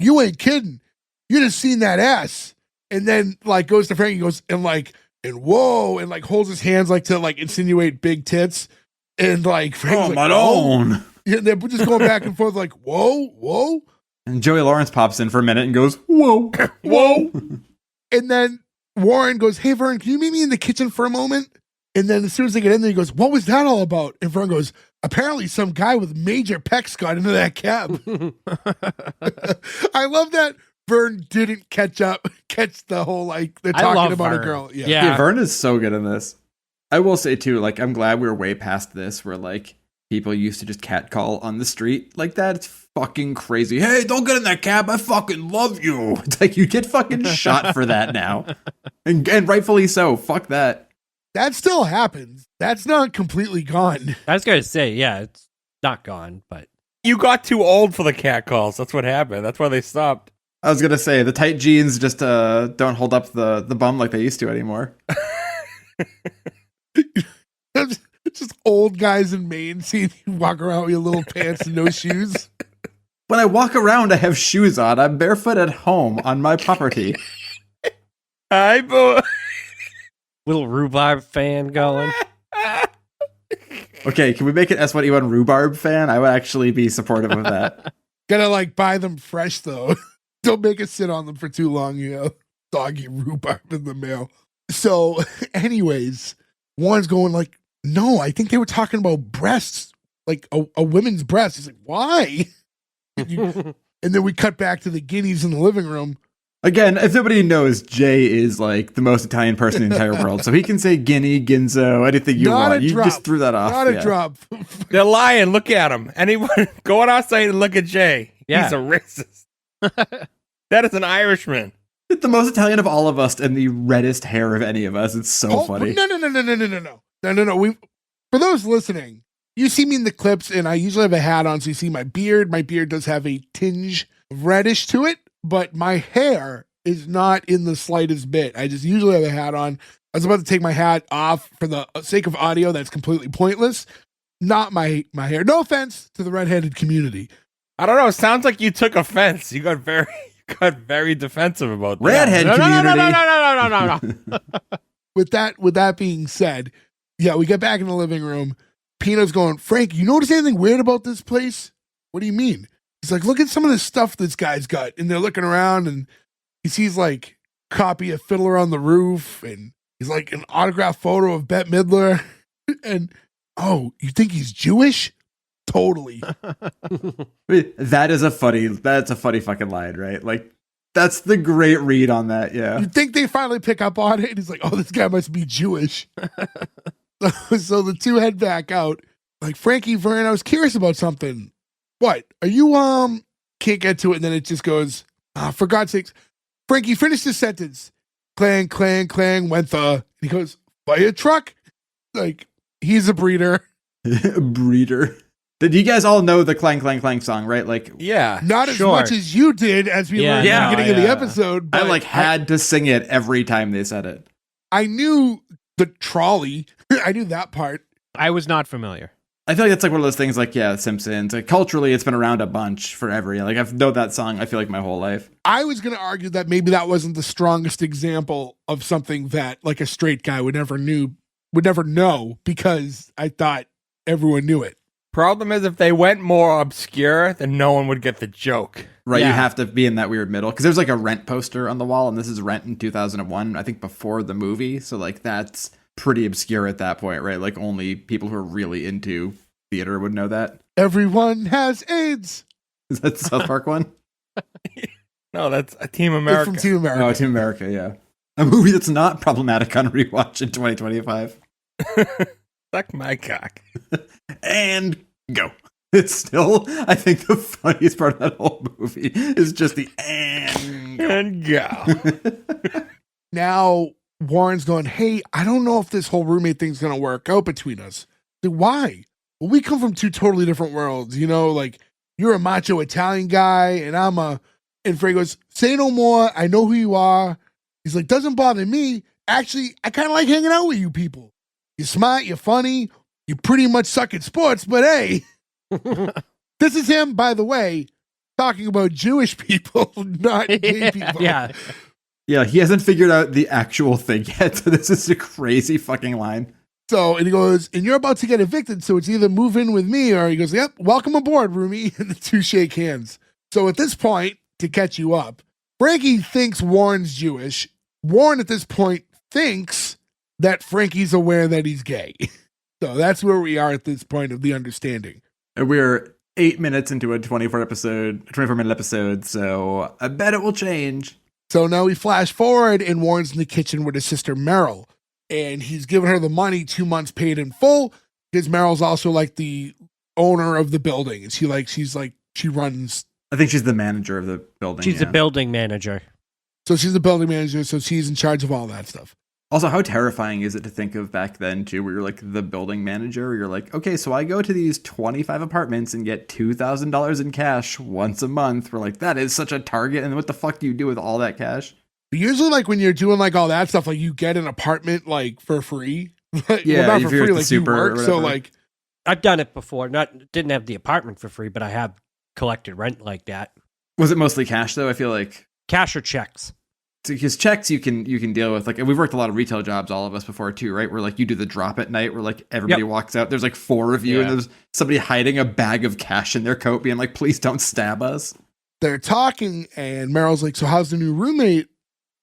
You ain't kidding. You just seen that ass. And then goes to Frankie, goes, and whoa, and holds his hands to insinuate big tits. And Frankie's oh, my own. Yeah, they're just going back and forth whoa. And Joey Lawrence pops in for a minute and goes, whoa. And then Warren goes, hey, Vern, can you meet me in the kitchen for a moment? And then as soon as they get in there, he goes, what was that all about? And Vern goes, apparently some guy with major pecs got into that cab. I love that Vern didn't catch the whole, they're talking about Vern. a girl. Yeah, Vern is so good in this. I will say, too, I'm glad we're way past this, where, people used to just catcall on the street like that. It's fucking crazy. Hey, don't get in that cab. I fucking love you. It's you get fucking shot for that now. And rightfully so. Fuck that. That still happens. That's not completely gone. I was going to say, yeah, it's not gone, but. You got too old for the cat calls. That's what happened. That's why they stopped. I was going to say, the tight jeans just don't hold up the bum like they used to anymore. Just old guys in Maine seeing you walk around with your little pants and no shoes. When I walk around, I have shoes on. I'm barefoot at home on my property. Hi, boy. Little rhubarb fan going. Okay, can we make an S1E1 rhubarb fan? I would actually be supportive of that. Gotta like buy them fresh though. Don't make us sit on them for too long, you know. Doggy rhubarb in the mail. So, anyways, Warren's going like, no, I think they were talking about breasts, like a woman's breast. He's like, why? And then we cut back to the guineas in the living room. Again, if nobody knows, Jay is like the most Italian person in the entire world. So he can say guinea, ginzo, anything you Not want. a You drop. just threw that off. Not a drop. They're lying. Look at him. Anyone go on our site and look at Jay. Yeah. He's a racist. That is an Irishman. The most Italian of all of us and the reddest hair of any of us. It's so funny. No. For those listening, you see me in the clips, and I usually have a hat on, so you see my beard. My beard does have a tinge of reddish to it, but my hair is not in the slightest bit. I just usually have a hat on. I was about to take my hat off for the sake of audio. That's completely pointless. Not my hair. No offense to the redheaded community. I don't know. It sounds like you took offense. You got very defensive about that. Redhead community. No. With that being said, yeah, we get back in the living room. Pino's going, Frank, you notice anything weird about this place? What do you mean? He's like, look at some of the stuff this guy's got. And they're looking around, and he sees like copy of Fiddler on the Roof, and he's like an autographed photo of Bette Midler. And oh, you think he's Jewish? Totally. That's a funny fucking line, right? Like, that's the great read on that, yeah. You think they finally pick up on it? And he's like, oh, this guy must be Jewish. So the two head back out. Like, Frankie, Vern, I was curious about something. What? Are you, can't get to it, and then it just goes, for God's sakes. Frankie, finish the sentence. Clang, clang, clang, went the... And he goes, fire truck? Like, he's a breeder. Breeder. Did you guys all know the Clang Clang Clang song, right? Like, Yeah. Not as much as you did, as we learned at the beginning of the episode. I But like had to sing it every time they said it. I knew the trolley. I knew that part. I was not familiar. I feel like that's like one of those things like, yeah, Simpsons. Like, culturally, it's been around a bunch forever. Yeah, like, I've known that song, I feel like, my whole life. I was going to argue that maybe that wasn't the strongest example of something that like a straight guy would never know, because I thought everyone knew it. Problem is, if they went more obscure, then no one would get the joke. Right, Yeah. you have to be in that weird middle. Because there's like a Rent poster on the wall, and this is Rent in 2001, I think before the movie. So, like, that's pretty obscure at that point, right? Like, only people who are really into theater would know that. Everyone has AIDS. Is that the South Park one? No, that's a Team It's America. from Team America. Oh, Team America, yeah. A movie that's not problematic on rewatch in 2025. Suck my cock. And go. It's still, I think, the funniest part of that whole movie is just the and go. And go. Now Warren's going, hey, I don't know if this whole roommate thing's going to work out between us. Like, why? Well, we come from two totally different worlds, you know, like you're a macho Italian guy and and Frank goes, say no more. I know who you are. He's like, doesn't bother me. Actually, I kind of like hanging out with you people. You're smart, you're funny, you pretty much suck at sports, but hey, this is him, by the way, talking about Jewish people, not gay people. Yeah. Yeah, he hasn't figured out the actual thing yet, so this is a crazy fucking line. So, and he goes, and you're about to get evicted, so it's either move in with me, or he goes, yep, welcome aboard, roomie, and the two shake hands. So at this point, to catch you up, Frankie thinks Warren's Jewish. Warren at this point thinks that Frankie's aware that he's gay. So that's where we are at this point of the understanding. And we're 8 minutes into a 24-minute episode, so I bet it will change. So now we flash forward, and Warren's in the kitchen with his sister Meryl, and he's giving her the money, 2 months paid in full, because Meryl's also like the owner of the building. And she runs. I think she's the manager of the building. She's a building manager. So she's the building manager, so she's in charge of all that stuff. Also, how terrifying is it to think of back then, too, where you're like the building manager, where you're like, okay, so I go to these 25 apartments and get $2,000 in cash once a month. We're like, that is such a target. And what the fuck do you do with all that cash? Usually, like, when you're doing, like, all that stuff, like, you get an apartment, like, for free. Yeah, not if for you're free, at the like, super you or work. So, whatever. like, I've done it before. Didn't have the apartment for free, but I have collected rent like that. Was it mostly cash, though? I feel like... Cash or checks. his checks you can deal with. Like, and we've worked a lot of retail jobs, all of us before too, right? Where like you do the drop at night, where like everybody walks out. There's like 4 of you, and there's somebody hiding a bag of cash in their coat, being like, "Please don't stab us." They're talking, and Meryl's like, "So how's the new roommate?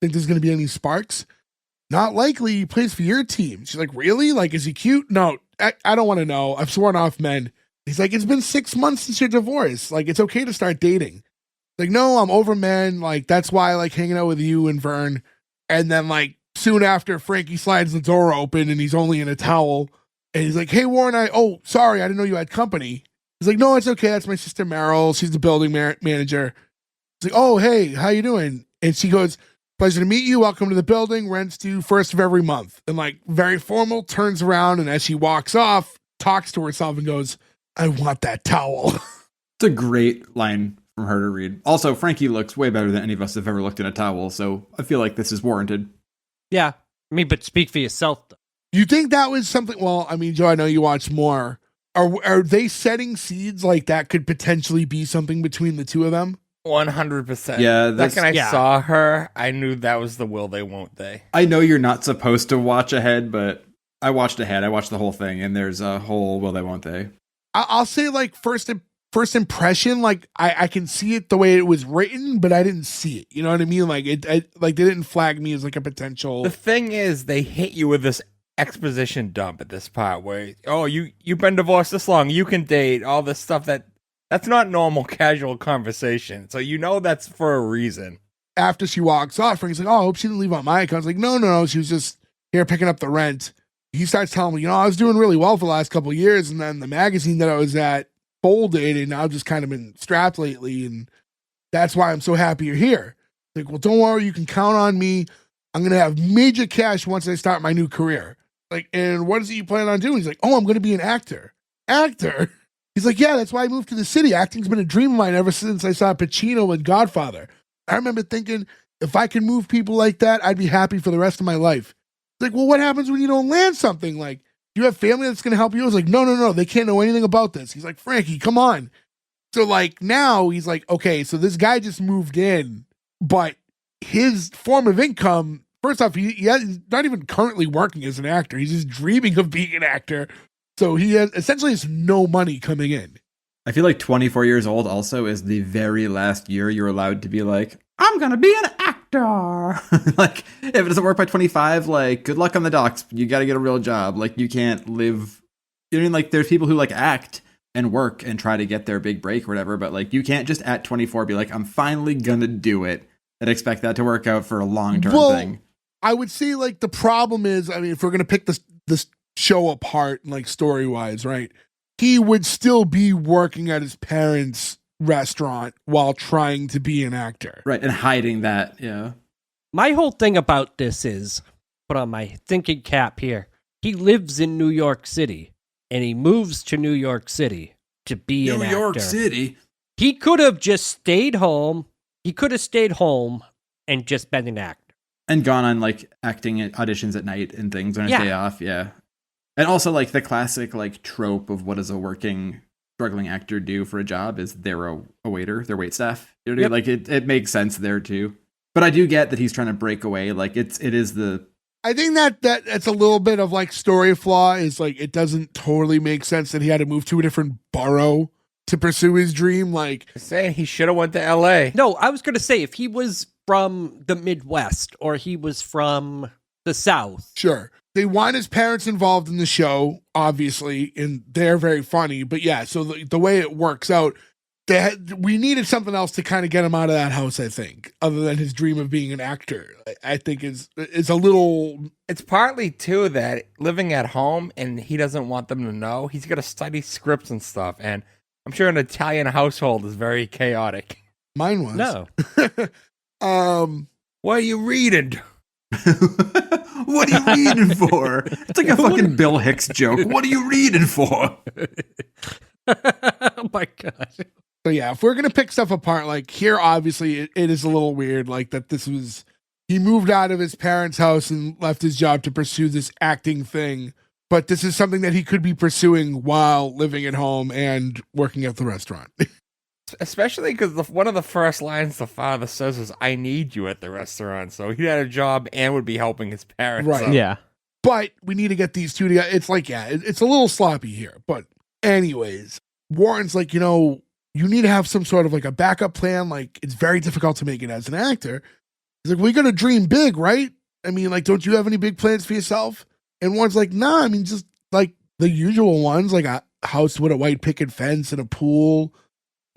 Think there's going to be any sparks?" "Not likely. He plays for your team." She's like, "Really? Like, is he cute?" "No, I don't want to know. I've sworn off men." He's like, "It's been 6 months since your divorce. Like, it's okay to start dating." Like, "No, I'm over men. Like, that's why I like hanging out with you and Vern." And then, like, soon after, Frankie slides the door open and he's only in a towel. And he's like, "Hey, Warren, oh, sorry, I didn't know you had company." He's like, "No, it's okay. That's my sister Meryl. She's the building manager." He's like, "Oh, hey, how you doing?" And she goes, "Pleasure to meet you. Welcome to the building. Rent's due first of every month." And, like, very formal, turns around, and as she walks off, talks to herself and goes, "I want that towel." It's a great line from her to read. Also, Frankie looks way better than any of us have ever looked in a towel, so I feel like this is warranted. Yeah. I mean, but speak for yourself, though. You think that was something? Well, I mean, Joe, I know you watch more. Are they setting seeds like that could potentially be something between the two of them? 100%. Yeah, the second I saw her, I knew that was the will they, won't they. I know you're not supposed to watch ahead, but I watched ahead. I watched the whole thing, and there's a whole will they, won't they. I'll say, like, first impression, like, I can see it the way it was written, but I didn't see it. You know what I mean? Like, like, they didn't flag me as like a potential. The thing is, they hit you with this exposition dump at this part where, "Oh, you've been divorced this long, you can date," all this stuff that's not normal casual conversation. So you know that's for a reason. After she walks off, Frank's like, "Oh, I hope she didn't leave on my account." I was like, no, she was just here picking up the rent. He starts telling me, I was doing really well for the last couple of years, and then the magazine that I was at folded, and I've just kind of been strapped lately, and that's why I'm so happy you're here. Like, "Well, don't worry, you can count on me. I'm going to have major cash once I start my new career." Like, "And what is it you plan on doing?" He's like, "Oh, I'm going to be an actor." "Actor?" He's like, "Yeah, that's why I moved to the city. Acting's been a dream of mine ever since I saw Pacino in Godfather." I remember thinking, if I could move people like that, I'd be happy for the rest of my life. It's like, "Well, what happens when you don't land something? Like, do you have family that's going to help you?" I was like, no, they can't know anything about this. He's like, "Frankie, come on." So, like, now he's like, okay, so this guy just moved in, but his form of income, first off, he's not even currently working as an actor. He's just dreaming of being an actor. So he essentially has no money coming in. I feel like 24 years old also is the very last year you're allowed to be like, "I'm going to be an actor." Like, if it doesn't work by 25, like, good luck on the docks. You got to get a real job. Like, you can't live. You know what I mean? Like, there's people who like act and work and try to get their big break or whatever, but like, you can't just at 24 be like, "I'm finally going to do it," and expect that to work out for a long-term thing. I would say, like, the problem is, I mean, if we're going to pick this show apart, like, story-wise, right? He would still be working at his parents' restaurant while trying to be an actor. Right, and hiding that, yeah. My whole thing about this is, put on my thinking cap here, he lives in New York City, and he moves to New York City to be an actor. New York City? He could have just stayed home. He could have stayed home and just been an actor. And gone on, like, acting auditions at night and things on his day off, yeah. And also, like, the classic, like, trope of what does a working, struggling actor do for a job is they're a waiter, they're waitstaff. You know what I mean? Like, it makes sense there, too. But I do get that he's trying to break away. Like, it is the... I think that's a little bit of, like, story flaw, is, like, it doesn't totally make sense that he had to move to a different borough to pursue his dream. Like, saying he should have went to LA. No, I was going to say, if he was from the Midwest or he was from the South. Sure. They want his parents involved in the show, obviously, and they're very funny. But yeah, so the way it works out, we needed something else to kind of get him out of that house, I think, other than his dream of being an actor. I think is a little... It's partly, too, that living at home and he doesn't want them to know. He's got to study scripts and stuff. And I'm sure an Italian household is very chaotic. Mine was. No. What are you reading? What are you reading for? It's like a fucking Bill Hicks joke. What are you reading for? Oh my God. So yeah, if we're going to pick stuff apart, like here, obviously it is a little weird, like that he moved out of his parents' house and left his job to pursue this acting thing. But this is something that he could be pursuing while living at home and working at the restaurant. Especially because one of the first lines the father says is, "I need you at the restaurant." So he had a job and would be helping his parents. Right. out. Yeah. But we need to get these two together. It's like, yeah, it's a little sloppy here. But anyways, Warren's like, you need to have some sort of like a backup plan. Like, it's very difficult to make it as an actor. He's like, we're going to dream big, right? I mean, like, don't you have any big plans for yourself? And Warren's like, nah, I mean, just like the usual ones, like a house with a white picket fence and a pool,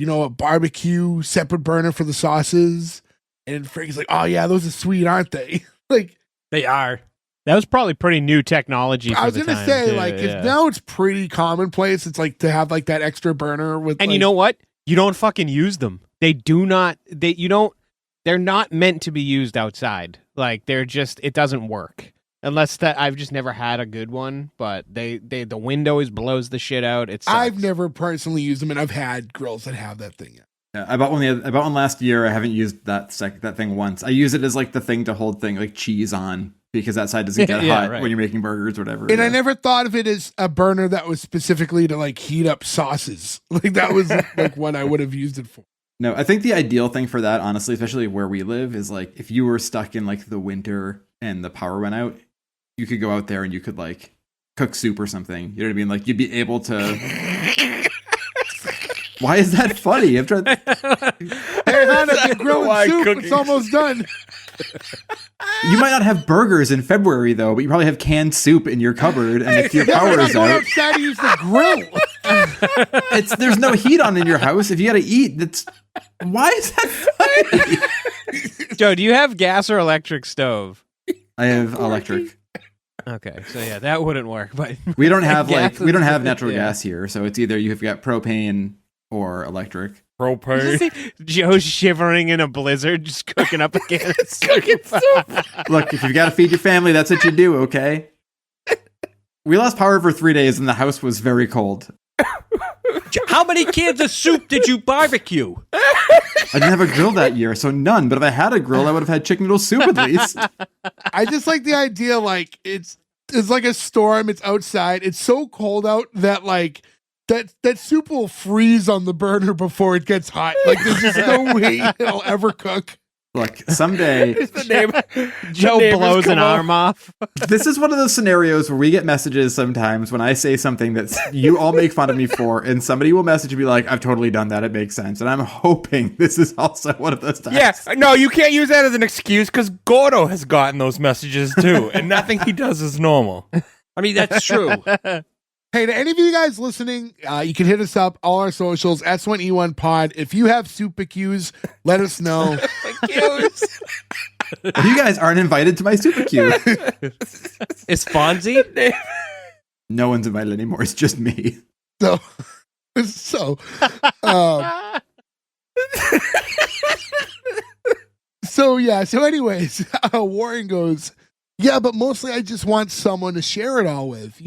a barbecue, separate burner for the sauces. And Frankie's like, oh yeah, those are sweet, aren't they? Like, They are. That was probably pretty new technology. I was going to say, like, now it's pretty commonplace. It's like to have like that extra burner with, and like, you know what? You don't fucking use them. They do not. They're not meant to be used outside. Like, it doesn't work. Unless that I've just never had a good one, but the wind always blows the shit out. I've never personally used them, and I've had grills that have that thing. Yeah, I bought one last year. I haven't used that thing once. I use it as like the thing to hold like cheese on, because that side doesn't get hot when you're making burgers or whatever. And I never thought of it as a burner that was specifically to like heat up sauces. Like, that was like what I would have used it for. No, I think the ideal thing for that, honestly, especially where we live, is like if you were stuck in like the winter and the power went out, you could go out there and you could like cook soup or something. You know what I mean? Like, you'd be able to. Why is that funny? I'm trying. Hey, Hannah, you're grilling soup. cooking. It's almost done. You might not have burgers in February though, but you probably have canned soup in your cupboard, and if your power is Going out, outside to use the grill. there's no heat on in your house. If you got to eat, why is that funny? Joe, do you have gas or electric stove? I have electric. Okay, so yeah, that wouldn't work. But We don't have Gas we don't have is- natural yeah. gas here, so it's either you've got propane or electric. Propane. Joe's shivering in a blizzard, just cooking up a can of Cooking soup. Look, if you've got to feed your family, that's what you do, okay? We lost power for 3 days, and the house was very cold. How many cans of soup did you barbecue? I didn't have a grill that year, so none. But if I had a grill, I would have had chicken noodle soup at least. I just like the idea, like, it's like a storm. It's outside. It's so cold out that like that soup will freeze on the burner before it gets hot. Like, there's just no way it'll ever cook. Look, someday, Joe neighbors blows come an arm off. this is one of those scenarios where we get messages sometimes when I say something that you all make fun of me for, and somebody will message me like, I've totally done that. It makes sense. And I'm hoping this is also one of those times. Yeah, no, you can't use that as an excuse because Guido has gotten those messages too, and nothing he does is normal. I mean, that's true. Hey, to any of you guys listening, you can hit us up, all our socials, S1E1 pod. If you have soup cues, let us know. You guys aren't invited to my super queue. Is Fonzie? No one's invited anymore. It's just me. So, so anyways, Warren goes, yeah, but mostly I just want someone to share it all with.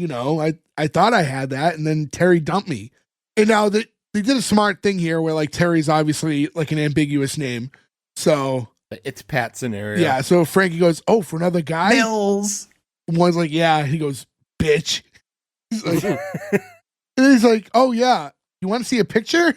I thought I had that, and then Terry dumped me. And now they did a smart thing here where like Terry's obviously like an ambiguous name. So It's Pat scenario. yeah, so Frankie goes, oh, for another guy? Mills. One's like, yeah. He goes, bitch. He's like, and he's like, oh yeah, you want to see a picture?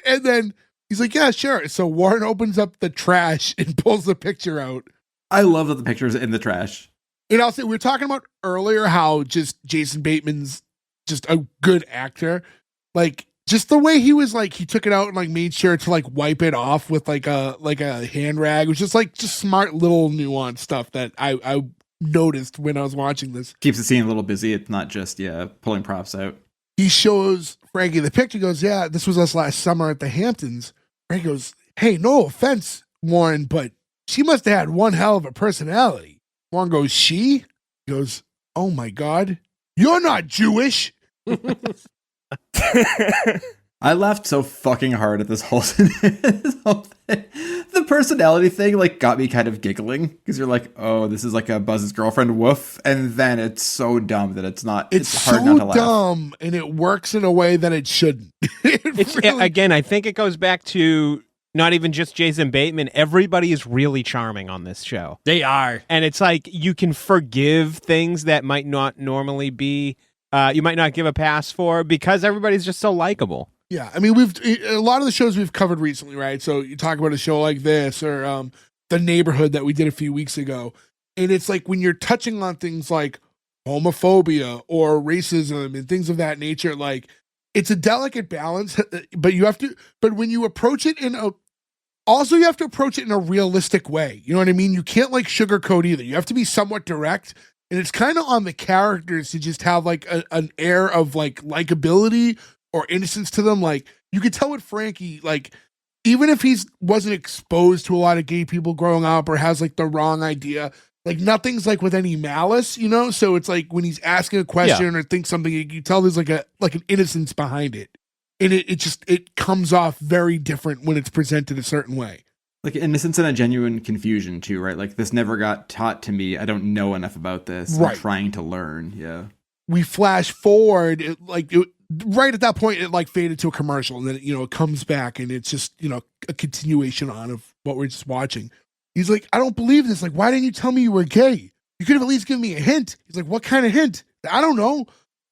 And then he's like, yeah, sure. So Warren opens up the trash and pulls the picture out. I love that the picture's in the trash. And I'll say, we were talking about earlier how just Jason Bateman's just a good actor. Like, just the way he was like, he took it out and like made sure to like wipe it off with like a hand rag. It was just smart little nuanced stuff that I noticed when I was watching this. Keeps the scene a little busy. It's not just, pulling props out. He shows Frankie the picture, goes, yeah, this was us last summer at the Hamptons. Frankie goes, hey, no offense, Warren, but she must have had one hell of a personality. Warren goes, she? He goes, oh my God, you're not Jewish. I laughed so fucking hard at this whole thing. The personality thing like got me kind of giggling because you're like, oh, this is like a Buzz's girlfriend, woof, and then it's so dumb that it's not. It's hard so not to laugh. dumb, and it works in a way that it shouldn't. Again, I think it goes back to not even just Jason Bateman. Everybody is really charming on this show. They are. And it's like you can forgive things that might not normally be, you might not give a pass for because everybody's just so likable. Yeah, I mean, a lot of the shows we've covered recently, right? So you talk about a show like this or The Neighborhood that we did a few weeks ago, and it's like when you're touching on things like homophobia or racism and things of that nature, like it's a delicate balance, but when you approach it you have to approach it in a realistic way. You know what I mean? You can't like sugarcoat either. You have to be somewhat direct. And it's kind of on the characters to just have like an air of like likability or innocence to them. Like you could tell with Frankie, like even if he wasn't exposed to a lot of gay people growing up or has like the wrong idea, like nothing's like with any malice, you know? So it's like when he's asking a question or thinks something, you tell there's like an innocence behind it. And it comes off very different when it's presented a certain way. Like innocence and a genuine confusion too, right? Like this never got taught to me. I don't know enough about this. Right. I'm trying to learn. Yeah. We flash forward, right at that point, it like faded to a commercial, and then it comes back, and it's just a continuation on of what we're just watching. He's like, I don't believe this. Like, why didn't you tell me you were gay? You could have at least given me a hint. He's like, what kind of hint? I don't know.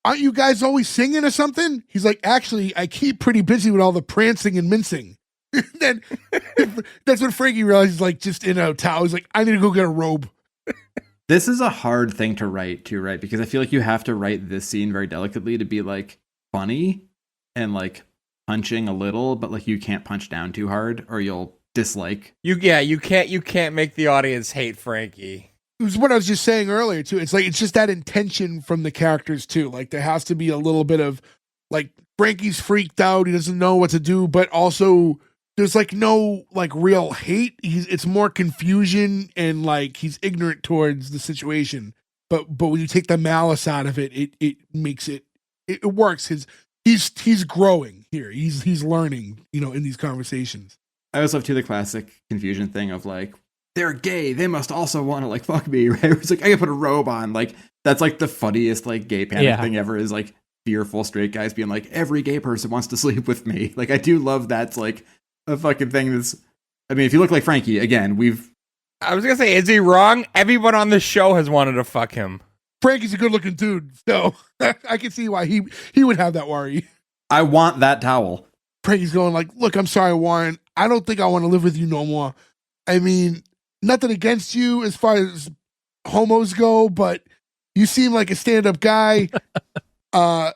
Aren't you guys always singing or something? He's like, actually, I keep pretty busy with all the prancing and mincing. Then that's when Frankie realizes, like, just in a towel, he's like, I need to go get a robe. This is a hard thing to write too, right? Because I feel like you have to write this scene very delicately to be like funny and like punching a little, but like you can't punch down too hard or you'll dislike. You can't make the audience hate Frankie. It was what I was just saying earlier too. It's like it's just that intention from the characters too. Like there has to be a little bit of like Frankie's freaked out, he doesn't know what to do, but also there's like no like real hate. It's more confusion and like he's ignorant towards the situation. But when you take the malice out of it, it makes it works. He's growing here. He's learning, in these conversations. I always love too the classic confusion thing of like, they're gay, they must also want to like fuck me, right? It's like I gotta put a robe on. Like that's like the funniest like gay panic thing ever is like fearful straight guys being like, every gay person wants to sleep with me. Like I do love that's like a fucking thing that's I mean, if you look like Frankie, again, I was gonna say, is he wrong? Everyone on the show has wanted to fuck him. Frankie's a good looking dude, so I can see why he would have that worry. I want that towel. Frankie's going like, look, I'm sorry, Warren. I don't think I want to live with you no more. I mean, nothing against you as far as homos go, but you seem like a stand-up guy.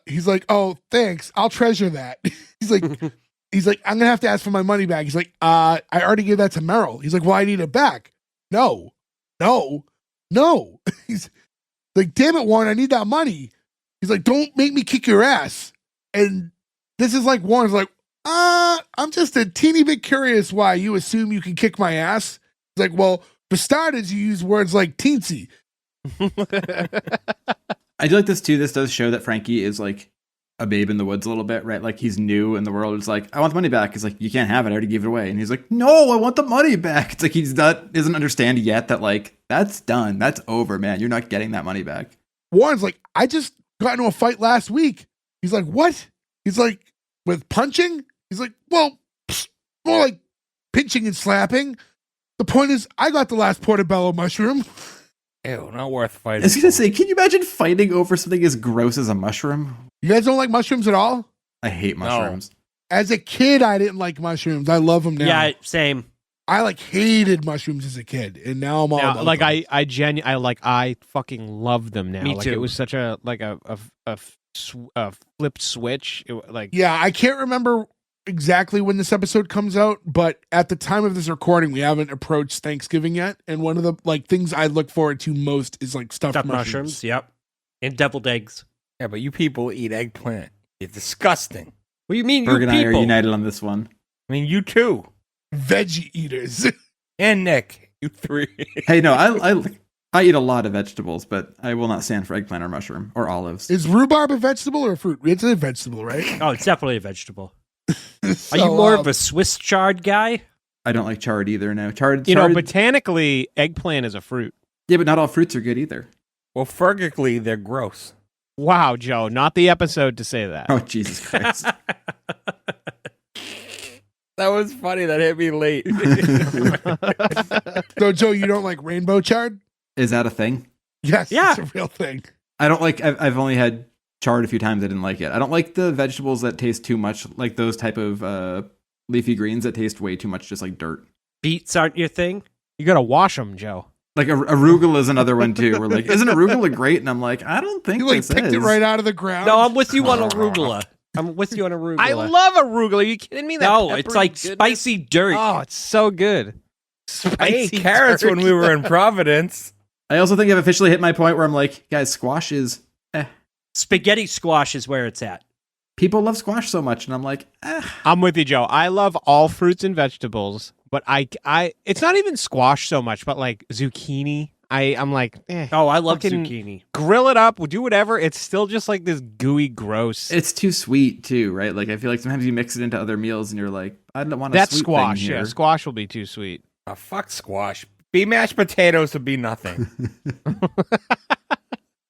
He's like, oh, thanks. I'll treasure that. He's like, I'm gonna have to ask for my money back. He's like, I already gave that to Merrill. He's like, well, I need it back. No. He's like, damn it, Warren, I need that money. He's like, don't make me kick your ass. And this is like Warren's like, I'm just a teeny bit curious why you assume you can kick my ass. It's like, well, for starters, you use words like teensy. I do like this too. This does show that Frankie is like a babe in the woods a little bit, right? Like he's new in the world. It's like, I want the money back. He's like, you can't have it. I already gave it away. And he's like, no, I want the money back. It's like doesn't understand yet that like that's done. That's over, man. You're not getting that money back. Warren's like, I just got into a fight last week. He's like, what? He's like, with punching? He's like, well, more like pinching and slapping. The point is, I got the last portobello mushroom. Ew, not worth fighting. I was gonna say, can you imagine fighting over something as gross as a mushroom? You guys don't like mushrooms at all? I hate mushrooms. As a kid, I didn't like mushrooms. I love them now. Yeah, same. I like hated mushrooms as a kid, and now I'm all about like them. I fucking love them now. Me like too. it was such a flipped switch. Yeah, I can't remember exactly when this episode comes out, but at the time of this recording, we haven't approached Thanksgiving yet, and one of the like things I look forward to most is like stuffed mushrooms. Yep, and deviled eggs. Yeah, but you people eat eggplant. You're disgusting. What do you mean, Berg you and I are people? united on this one. I mean, you too. Veggie eaters. And Nick, you three. Hey, no, I eat a lot of vegetables, but I will not stand for eggplant or mushroom or olives. Is rhubarb a vegetable or a fruit? It's a vegetable, right? Oh, it's definitely a vegetable. So, Are you more of a Swiss chard guy? I don't like chard either. No, chard. Botanically, eggplant is a fruit. Yeah, but not all fruits are good either. Well, fergically, they're gross. Wow, Joe, not the episode to say that. Oh, Jesus Christ. That was funny. That hit me late. So, Joe, you don't like rainbow chard? Is that a thing? Yes, Yeah. it's a real thing. I don't like. I've only had charred a few times. I didn't like it. I don't like the vegetables that taste too much like those type of leafy greens that taste way too much just like dirt. Beets aren't your thing? You gotta wash them, Joe. Like arugula is another one too. We're like, isn't arugula great? And I'm like, I don't think You like this picked is. it right out of the ground. No, I'm with you on arugula. I'm with you on arugula. I love arugula. Are you kidding me? That No, peppery it's like goodness. spicy dirt. Oh, it's so good. I ate Spicy carrots dirt. when we were in Providence. I also think I've officially hit my point where I'm like, guys, squash is. Spaghetti squash is where it's at. People love squash so much, and I'm like, I'm with you, Joe. I love all fruits and vegetables, but I it's not even squash so much, but like zucchini. I'm like, Oh, I love Fucking- zucchini. grill it up, do whatever. It's still just like this gooey gross. it's too sweet too, right? Like I feel like sometimes you mix it into other meals, and you're like, I don't want a That's sweet squash. thing here. Yeah, squash will be too sweet. Oh, fuck squash. Be mashed potatoes would be nothing.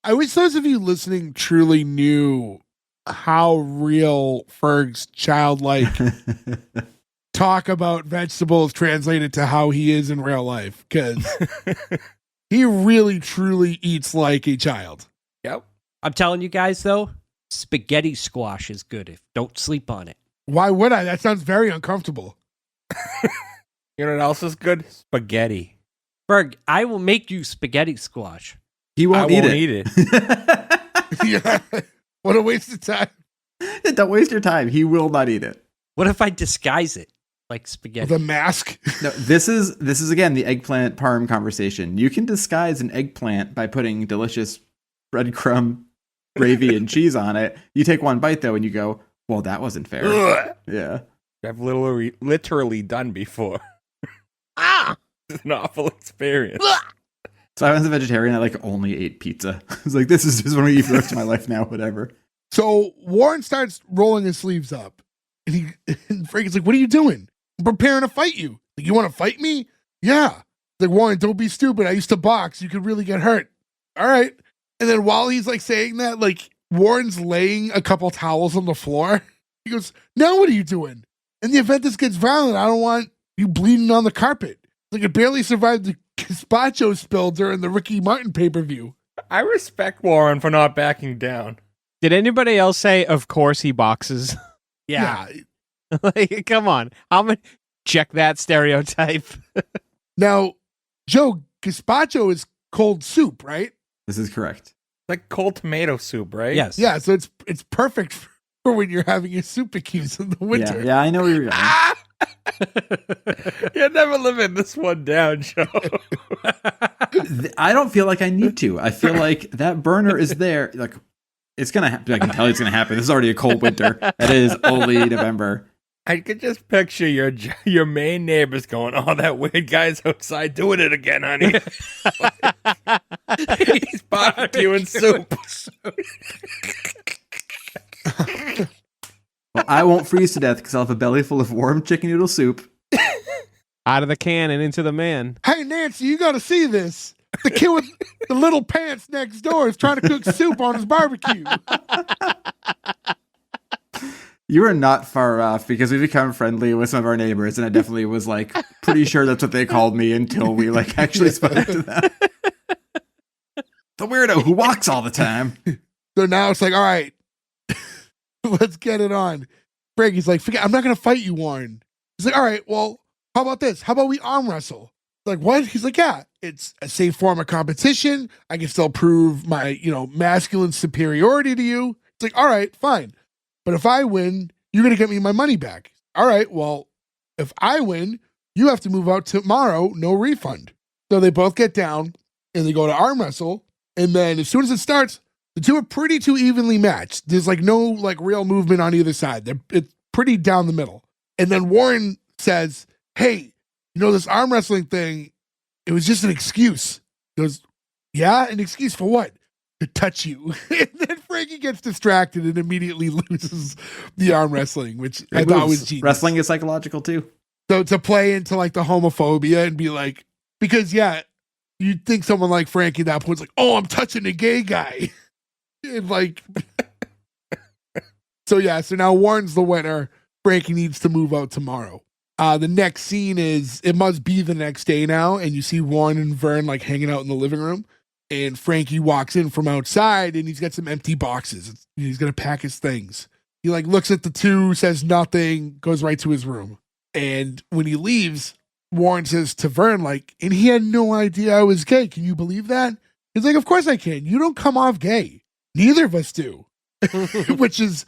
I wish those of you listening truly knew how real Ferg's childlike talk about vegetables translated to how he is in real life, because he really truly eats like a child. Yep. I'm telling you guys, though, spaghetti squash is good. Don't sleep on it. Why would I? That sounds very uncomfortable. You know what else is good? Spaghetti. Berg, I will make you spaghetti squash. He won't, I won't eat eat it. Yeah. What a waste of time. Don't waste your time. He will not eat it. What if I disguise it like spaghetti? With a mask. No, this is again the eggplant parm conversation. You can disguise an eggplant by putting delicious breadcrumb gravy and cheese on it. You take one bite though, and you go, "Well, that wasn't fair." Ugh. Yeah. I've literally done before. It's an awful experience. So I was a vegetarian. I like only ate pizza. I was like, this is just what I eat for the rest of my life now. Whatever. So Warren starts rolling his sleeves up. And Frankie's like, what are you doing? I'm preparing to fight you. Like, you want to fight me? Yeah. Like, Warren, don't be stupid. I used to box. You could really get hurt. All right. And then while he's like saying that, like Warren's laying a couple towels on the floor. He goes, now what are you doing? In the event this gets violent, I don't want you bleeding on the carpet. Like, it barely survived the gazpacho spill during the Ricky Martin pay-per-view. I respect Warren for not backing down. Did anybody else say, of course he boxes? yeah. Like, come on. I'm going to check that stereotype. Now, Joe, gazpacho is cold soup, right? This is correct. Like cold tomato soup, right? Yes. Yeah, so it's perfect for when you're having your soup cubes in the winter. Yeah, I know where you're going. You're never living this one down, Joe. I don't feel like I need to. I feel like that burner is there. Like it's gonna happen. I can tell you it's gonna happen. This is already a cold winter. It is only November. I could just picture your main neighbors going, "Oh, that weird guy's outside doing it again, honey." He's barbecuing soup. Well, I won't freeze to death because I'll have a belly full of warm chicken noodle soup. Out of the can and into the man. Hey, Nancy, you got to see this. The kid with the little pants next door is trying to cook soup on his barbecue. You are not far off because we become friendly with some of our neighbors, and I definitely was like pretty sure that's what they called me until we like actually spoke to them. The weirdo who walks all the time. So now it's like, all right, let's get it on. Frankie's like, forget, I'm not going to fight you, Warren. He's like, all right, well, how about this? How about we arm wrestle? Like, what? He's like, yeah, it's a safe form of competition. I can still prove my, masculine superiority to you. It's like, all right, fine. But if I win, you're going to get me my money back. All right, well, if I win, you have to move out tomorrow, no refund. So they both get down and they go to arm wrestle. And then as soon as it starts, the two are pretty too evenly matched. There's like no like real movement on either side. It's pretty down the middle. And then Warren says, hey, this arm wrestling thing, it was just an excuse. He goes, yeah, an excuse for what? To touch you. And then Frankie gets distracted and immediately loses the arm wrestling, which I thought was genius. Wrestling is psychological too. So to play into like the homophobia and be like, because you'd think someone like Frankie at that point's like, oh, I'm touching a gay guy. And like, so now Warren's the winner. Frankie needs to move out tomorrow. The next scene is, it must be the next day now, and you see Warren and Vern like hanging out in the living room. And Frankie walks in from outside and he's got some empty boxes. He's going to pack his things. He like looks at the two, says nothing, goes right to his room. And when he leaves, Warren says to Vern, like, and he had no idea I was gay. Can you believe that? He's like, of course I can. You don't come off gay. Neither of us do. Which is,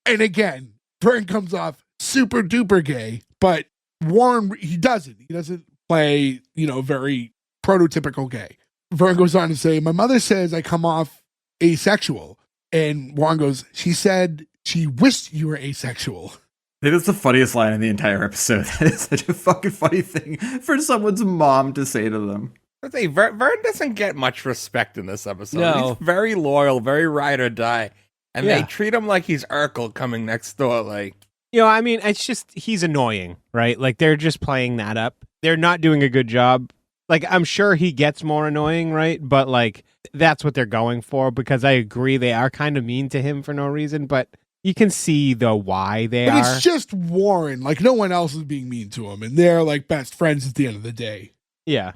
and again, Vern comes off super duper gay, but Warren, he doesn't. He doesn't play, very prototypical gay. Vern goes on to say, my mother says I come off asexual. And Warren goes, she said she wished you were asexual. I think that's the funniest line in the entire episode. That is such a fucking funny thing for someone's mom to say to them. I'd say Vern doesn't get much respect in this episode. No. He's very loyal, very ride or die. And Yeah. they treat him like he's Urkel coming next door. Like, I mean, it's just, he's annoying, right? Like, they're just playing that up. They're not doing a good job. Like, I'm sure he gets more annoying, right? But, like, that's what they're going for, because I agree they are kind of mean to him for no reason, but you can see the why they But are. it's just Warren. Like, no one else is being mean to him. And they're like best friends at the end of the day. Yeah.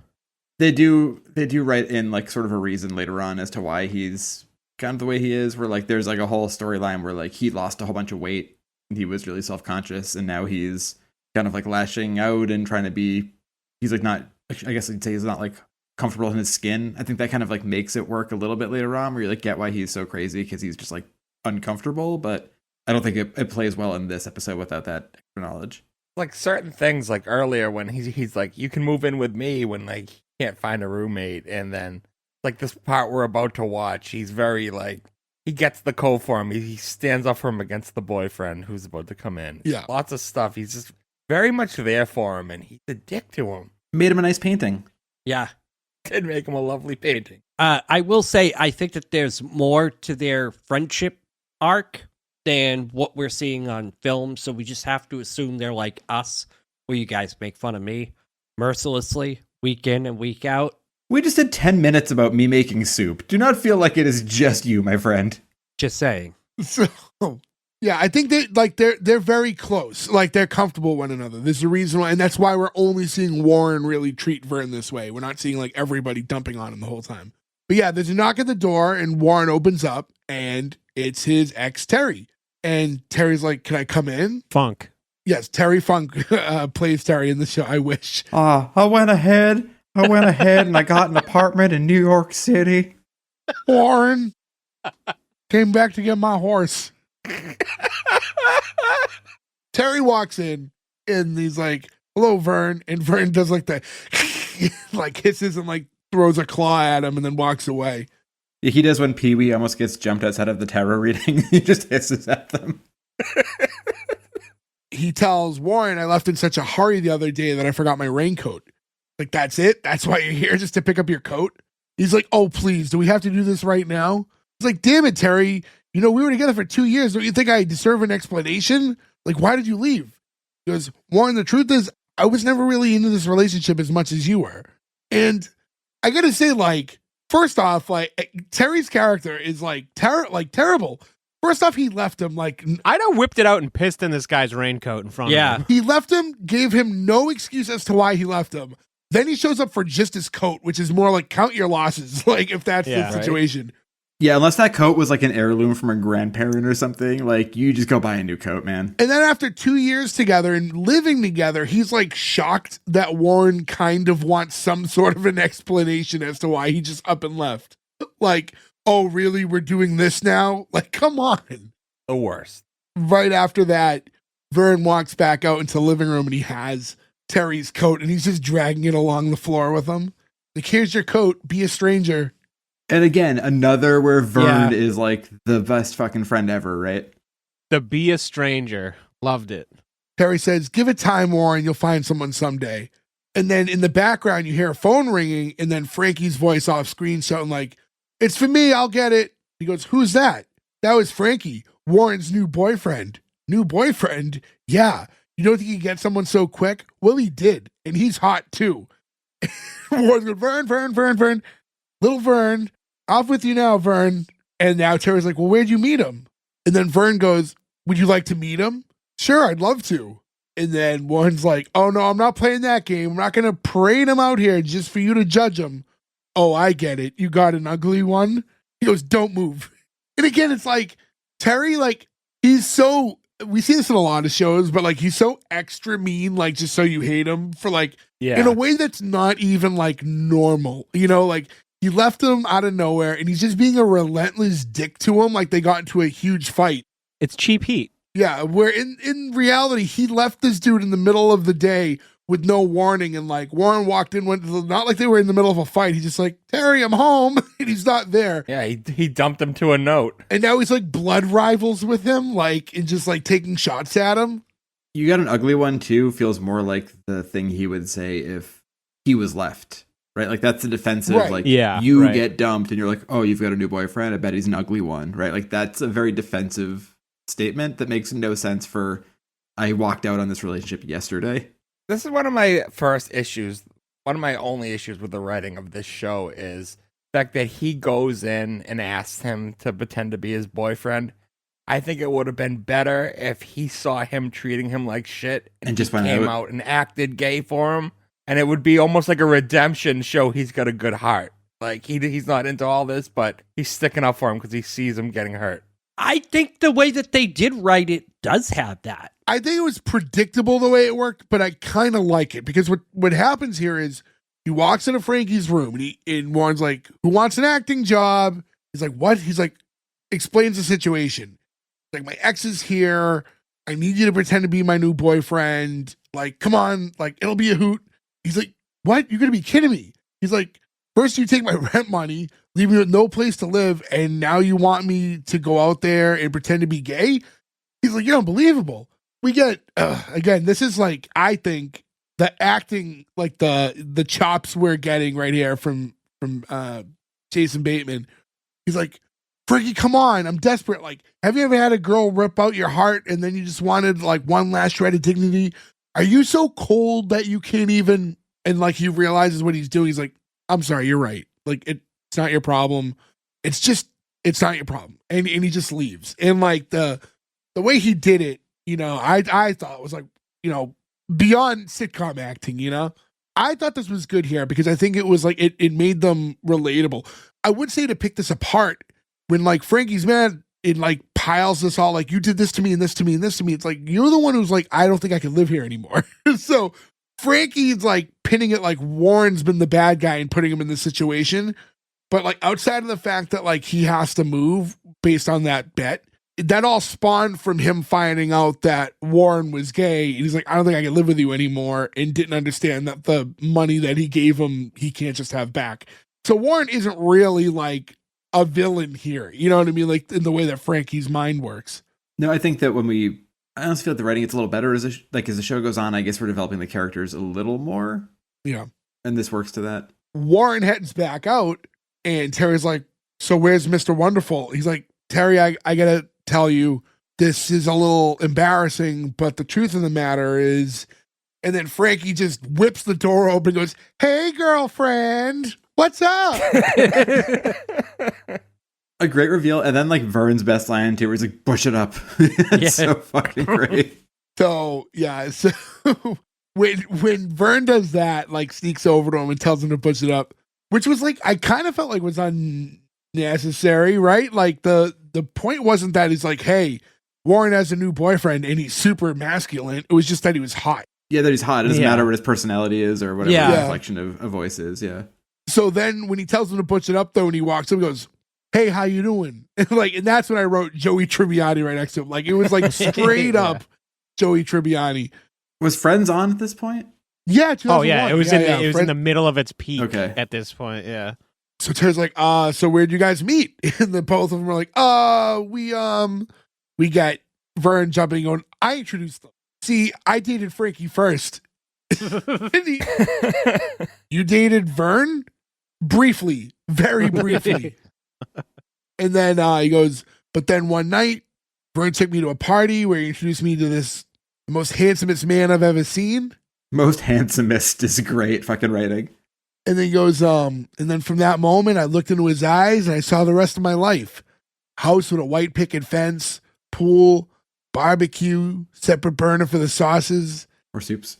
They do write in like sort of a reason later on as to why he's kind of the way he is, where like there's like a whole storyline where like he lost a whole bunch of weight and he was really self-conscious, and now he's kind of like lashing out and trying to be, he's like not, I guess I'd say he's not like comfortable in his skin. I think that kind of like makes it work a little bit later on, where you like get why he's so crazy, because he's just like uncomfortable. But I don't think it plays well in this episode without that extra knowledge. like certain things, like earlier when he's like, you can move in with me when like he can't find a roommate. And then like this part we're about to watch, he's very like, he gets the code for him. He stands up for him against the boyfriend who's about to come in. Yeah. Lots of stuff. He's just very much there for him, and he's a dick to him. Made him a nice painting. Yeah. Did make him a lovely painting. I will say, I think that there's more to their friendship arc than what we're seeing on film. So we just have to assume they're like us, where you guys make fun of me mercilessly week in and week out. We just did 10 minutes about me making soup. Do not feel like it is just you, my friend. Just saying. So, yeah, I think they're very close. Like, they're comfortable with one another. There's a reason why, and that's why we're only seeing Warren really treat Vern this way. We're not seeing like everybody dumping on him the whole time. But yeah, there's a knock at the door, and Warren opens up, and it's his ex Terry. And Terry's like, "Can I come in?" Funk. Yes, Terry Funk plays Terry in the show. I wish. I went ahead and I got an apartment in New York City. Warren came back to get my horse. Terry walks in, and he's like, "Hello, Vern." And Vern does like the like hisses and like throws a claw at him and then walks away. He does when Pee-wee almost gets jumped outside of the tarot reading. He just hisses at them. He tells Warren, "I left in such a hurry the other day that I forgot my raincoat." Like, that's it? That's why you're here, just to pick up your coat? He's like, "Oh, please, do we have to do this right now?" He's like, "Damn it, Terry. We were together for 2 years. Don't you think I deserve an explanation? Like, why did you leave?" He goes, "Warren, the truth is, I was never really into this relationship as much as you were." And I gotta say, like, first off, like, Terry's character is like terrible. First off, he left him like I'd have whipped it out and pissed in this guy's raincoat in front Yeah. of him. he left him, gave him no excuse as to why he left him. Then he shows up for just his coat, which is more like count your losses, like if that's Yeah, the right. situation. Yeah, unless that coat was like an heirloom from a grandparent or something, like you just go buy a new coat, man. And then after 2 years together and living together, he's like shocked that Warren kind of wants some sort of an explanation as to why he just up and left. Like, "Oh, really? We're doing this now?" Like, come on. The worst. Right after that, Vern walks back out into the living room and he has Terry's coat and he's just dragging it along the floor with him. Like, "Here's your coat. Be a stranger." And again, another where Vern Yeah. is like the best fucking friend ever, right? The Be a Stranger. Loved it. Terry says, "Give it time, Warren. You'll find someone someday." And then in the background, you hear a phone ringing and then Frankie's voice off screen shouting like, "It's for me. I'll get it." He goes, "Who's that?" "That was Frankie, Warren's new boyfriend." "New boyfriend?" "Yeah. You don't think you get someone so quick?" "Well, he did. And he's hot too." Warren's going, Vern. Little Vern. "Off with you now, Vern." And now Terry's like, "Well, where'd you meet him?" And then Vern goes, "Would you like to meet him?" "Sure, I'd love to." And then Warren's like, "Oh no, I'm not playing that game. I'm not going to parade him out here just for you to judge him. oh, I get it. You got an ugly one. He goes, don't move. And again, it's like Terry, like he's so, we see this in a lot of shows, but like he's so extra mean, like just so you hate him for like, in a way that's not even like normal, you know, like he left him out of nowhere and he's just being a relentless dick to him. Like they got into a huge fight. It's cheap heat. Yeah, where in reality, he left this dude in the middle of the day with no warning. And like Warren walked in, not like they were in the middle of a fight. He's just like, Terry, I'm home. And he's not there. Yeah, he dumped him to a note. And now he's like blood rivals with him, like, and just like taking shots at him. You got an ugly one too feels more like the thing he would say if he was left, right? Like that's the defensive, Right. like Yeah, you right. get dumped and you're like, oh, you've got a new boyfriend. I bet he's an ugly one, right? Like that's a very defensive statement that makes no sense for I walked out on this relationship yesterday. This is one of my first issues. One of my only issues with the writing of this show is the fact that he goes in and asks him to pretend to be his boyfriend. I think it would have been better if he saw him treating him like shit And just he went came out. out and acted gay for him. And it would be almost like a redemption show. He's got a good heart. Like he's not into all this, but he's sticking up for him because he sees him getting hurt. I think the way that they did write it does have that. I think it was predictable the way it worked, but I kind of like it because what happens here is he walks into Frankie's room and Warren's like, who wants an acting job? He's like, what? He's like, explains the situation. Like, my ex is here. I need you to pretend to be my new boyfriend. Like, come on. Like, it'll be a hoot. He's like, what? You're going to be kidding me. He's like, first you take my rent money, leave me with no place to live, and now you want me to go out there and pretend to be gay? He's like, you're unbelievable. We get, again, this is like, I think, the acting, like the chops we're getting right here from Jason Bateman. He's like, Frankie, come on, I'm desperate. Like, have you ever had a girl rip out your heart and then you just wanted like one last shred of dignity? Are you so cold that you can't even, and like he realizes what he's doing. He's like, I'm sorry, you're right. Like it's not your problem. It's not your problem. And he just leaves. And like the way he did it, you know, I thought was like, you know, beyond sitcom acting, you know? I thought this was good here because I think it was like it made them relatable. I would say to pick this apart when like Frankie's mad, it like piles this all like you did this to me and this to me and this to me. It's like you're the one who's like, I don't think I can live here anymore. So Frankie's like pinning it like Warren's been the bad guy and putting him in this situation. But like outside of the fact that like he has to move based on that bet, that all spawned from him finding out that Warren was gay. And he's like, I don't think I can live with you anymore, and didn't understand that the money that he gave him, he can't just have back. So Warren isn't really like a villain here. You know what I mean? Like in the way that Frankie's mind works. No, I think that I honestly feel like the writing gets a little better as the show goes on. I guess we're developing the characters a little more. Yeah. And this works to that. Warren heads back out, and Terry's like, so where's Mr. Wonderful? He's like, Terry, I gotta tell you, this is a little embarrassing, but the truth of the matter is, and then Frankie just whips the door open and goes, hey, girlfriend, what's up? A great reveal. And then like Vern's best line too, where he's like, push it up. It's so fucking great. So, yeah. So when Vern does that, like sneaks over to him and tells him to push it up, which was like, I kind of felt like was unnecessary, right? Like the point wasn't that he's like, hey, Warren has a new boyfriend and he's super masculine. It was just that he was hot. Yeah, that he's hot. It doesn't matter what his personality is or whatever Yeah. the reflection of voice is. Yeah. So then when he tells him to push it up, though, and he walks up, he goes, hey, how you doing? And like, and that's when I wrote Joey Tribbiani right next to him. Like, it was like straight up Joey Tribbiani. Was Friends on at this point? Yeah. Oh yeah, it was it was in Friend- the middle of its peak Okay. at this point. Yeah. So Terry's like, so where'd you guys meet? And then both of them were like, we got Vern jumping on. I introduced them. See, I dated Frankie first. You dated Vern? Briefly, very briefly. And then he goes, but then one night, Vern took me to a party where he introduced me to this most handsomest man I've ever seen. Most handsomest is great fucking writing. And then he goes, and then from that moment, I looked into his eyes and I saw the rest of my life. House with a white picket fence, pool, barbecue, separate burner for the sauces. Or soups.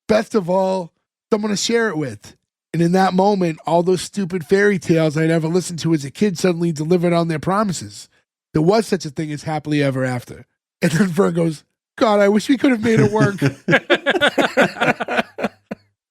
Best of all, someone to share it with. And in that moment, all those stupid fairy tales I'd ever listened to as a kid suddenly delivered on their promises. There was such a thing as happily ever after. And then Vern goes, God, I wish we could have made it work.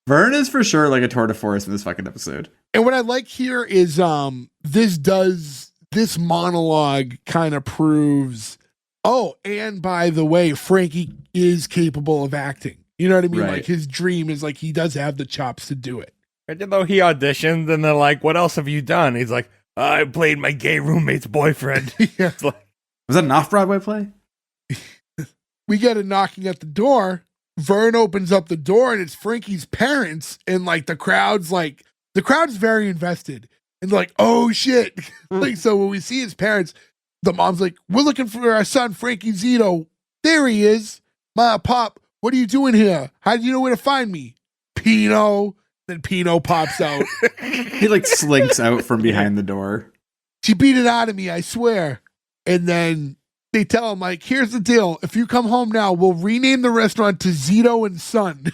Vern is for sure like a tour de force in this fucking episode. And what I like here is this monologue kind of proves, oh, and by the way, Frankie is capable of acting. You know what I mean? Right. Like his dream is like he does have the chops to do it. Even though he auditioned and they're like, what else have you done? He's like, I played my gay roommate's boyfriend. Yeah. It's like, Was that an off-Broadway play? We get a knocking at the door. Vern opens up the door and it's Frankie's parents. And like the crowd's very invested. And like, oh shit. Like, so when we see his parents, the mom's like, we're looking for our son, Frankie Zito. There he is. Ma, Pop, what are you doing here? How do you know where to find me? Pino. Then Pino pops out. He like slinks out from behind the door. She beat it out of me, I swear. And then they tell him, like, here's the deal. If you come home now, we'll rename the restaurant to Zito and Son.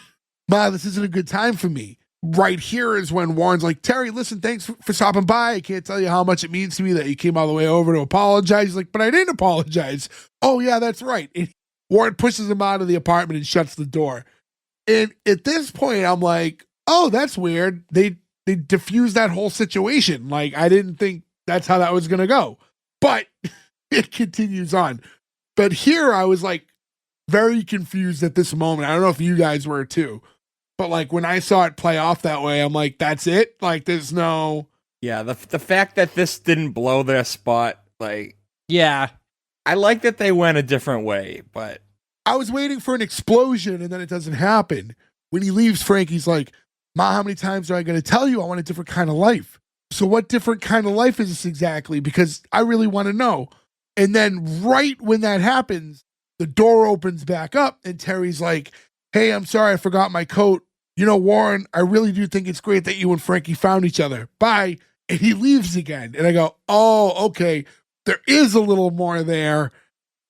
Ma, this isn't a good time for me. Right here is when Warren's like, Terry, listen, thanks for stopping by. I can't tell you how much it means to me that you came all the way over to apologize. He's like, but I didn't apologize. Oh, yeah, that's right. And Warren pushes him out of the apartment and shuts the door. And at this point, I'm like, oh, that's weird. They diffused that whole situation. Like, I didn't think that's how that was going to go. But it continues on. But here I was like very confused at this moment. I don't know if you guys were too. But like when I saw it play off that way, I'm like, that's it? Like there's no... yeah, the fact that this didn't blow their spot, like... Yeah. I like that they went a different way, but... I was waiting for an explosion and then it doesn't happen. When he leaves, Frankie's like, Ma, how many times am I going to tell you I want a different kind of life? So what different kind of life is this exactly? Because I really want to know. And then right when that happens, the door opens back up and Terry's like, hey, I'm sorry, I forgot my coat. You know, Warren, I really do think it's great that you and Frankie found each other. Bye. And he leaves again. And I go, oh, okay. There is a little more there.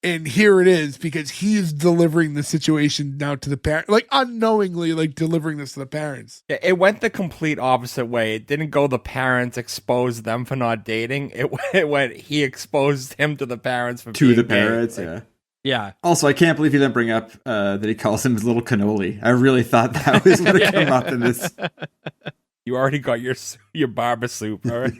And here it is, because he's delivering the situation now to the parent, like unknowingly, like delivering this to the parents. It went the complete opposite way. It didn't go the parents exposed them for not dating. It went he exposed him to the parents for To being the gay. parents, Like, yeah. Yeah. Also, I can't believe you didn't bring up that he calls him his little cannoli. I really thought that was going to come up in this. You already got your barber soup, all right?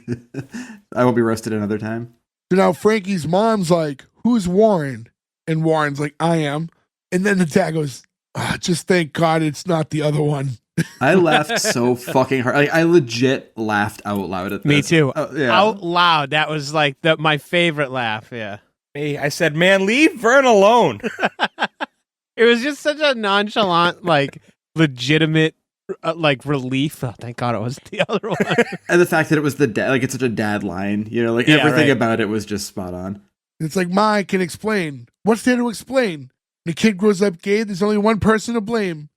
I will be roasted another time. So now Frankie's mom's like, who's Warren? And Warren's like, I am. And then the dad goes, just thank God it's not the other one. I laughed so fucking hard. Like, I legit laughed out loud at this. Me too. Yeah. Out loud. That was like my favorite laugh. Yeah. Me, I said, man, leave Vern alone. It was just such a nonchalant, like legitimate, like relief. Oh, thank God it wasn't the other one. And the fact that it was the dad, like it's such a dad line, you know, like Yeah, everything right. about it was just spot on. It's like, Ma, I can explain. What's there to explain? The kid grows up gay, there's only one person to blame.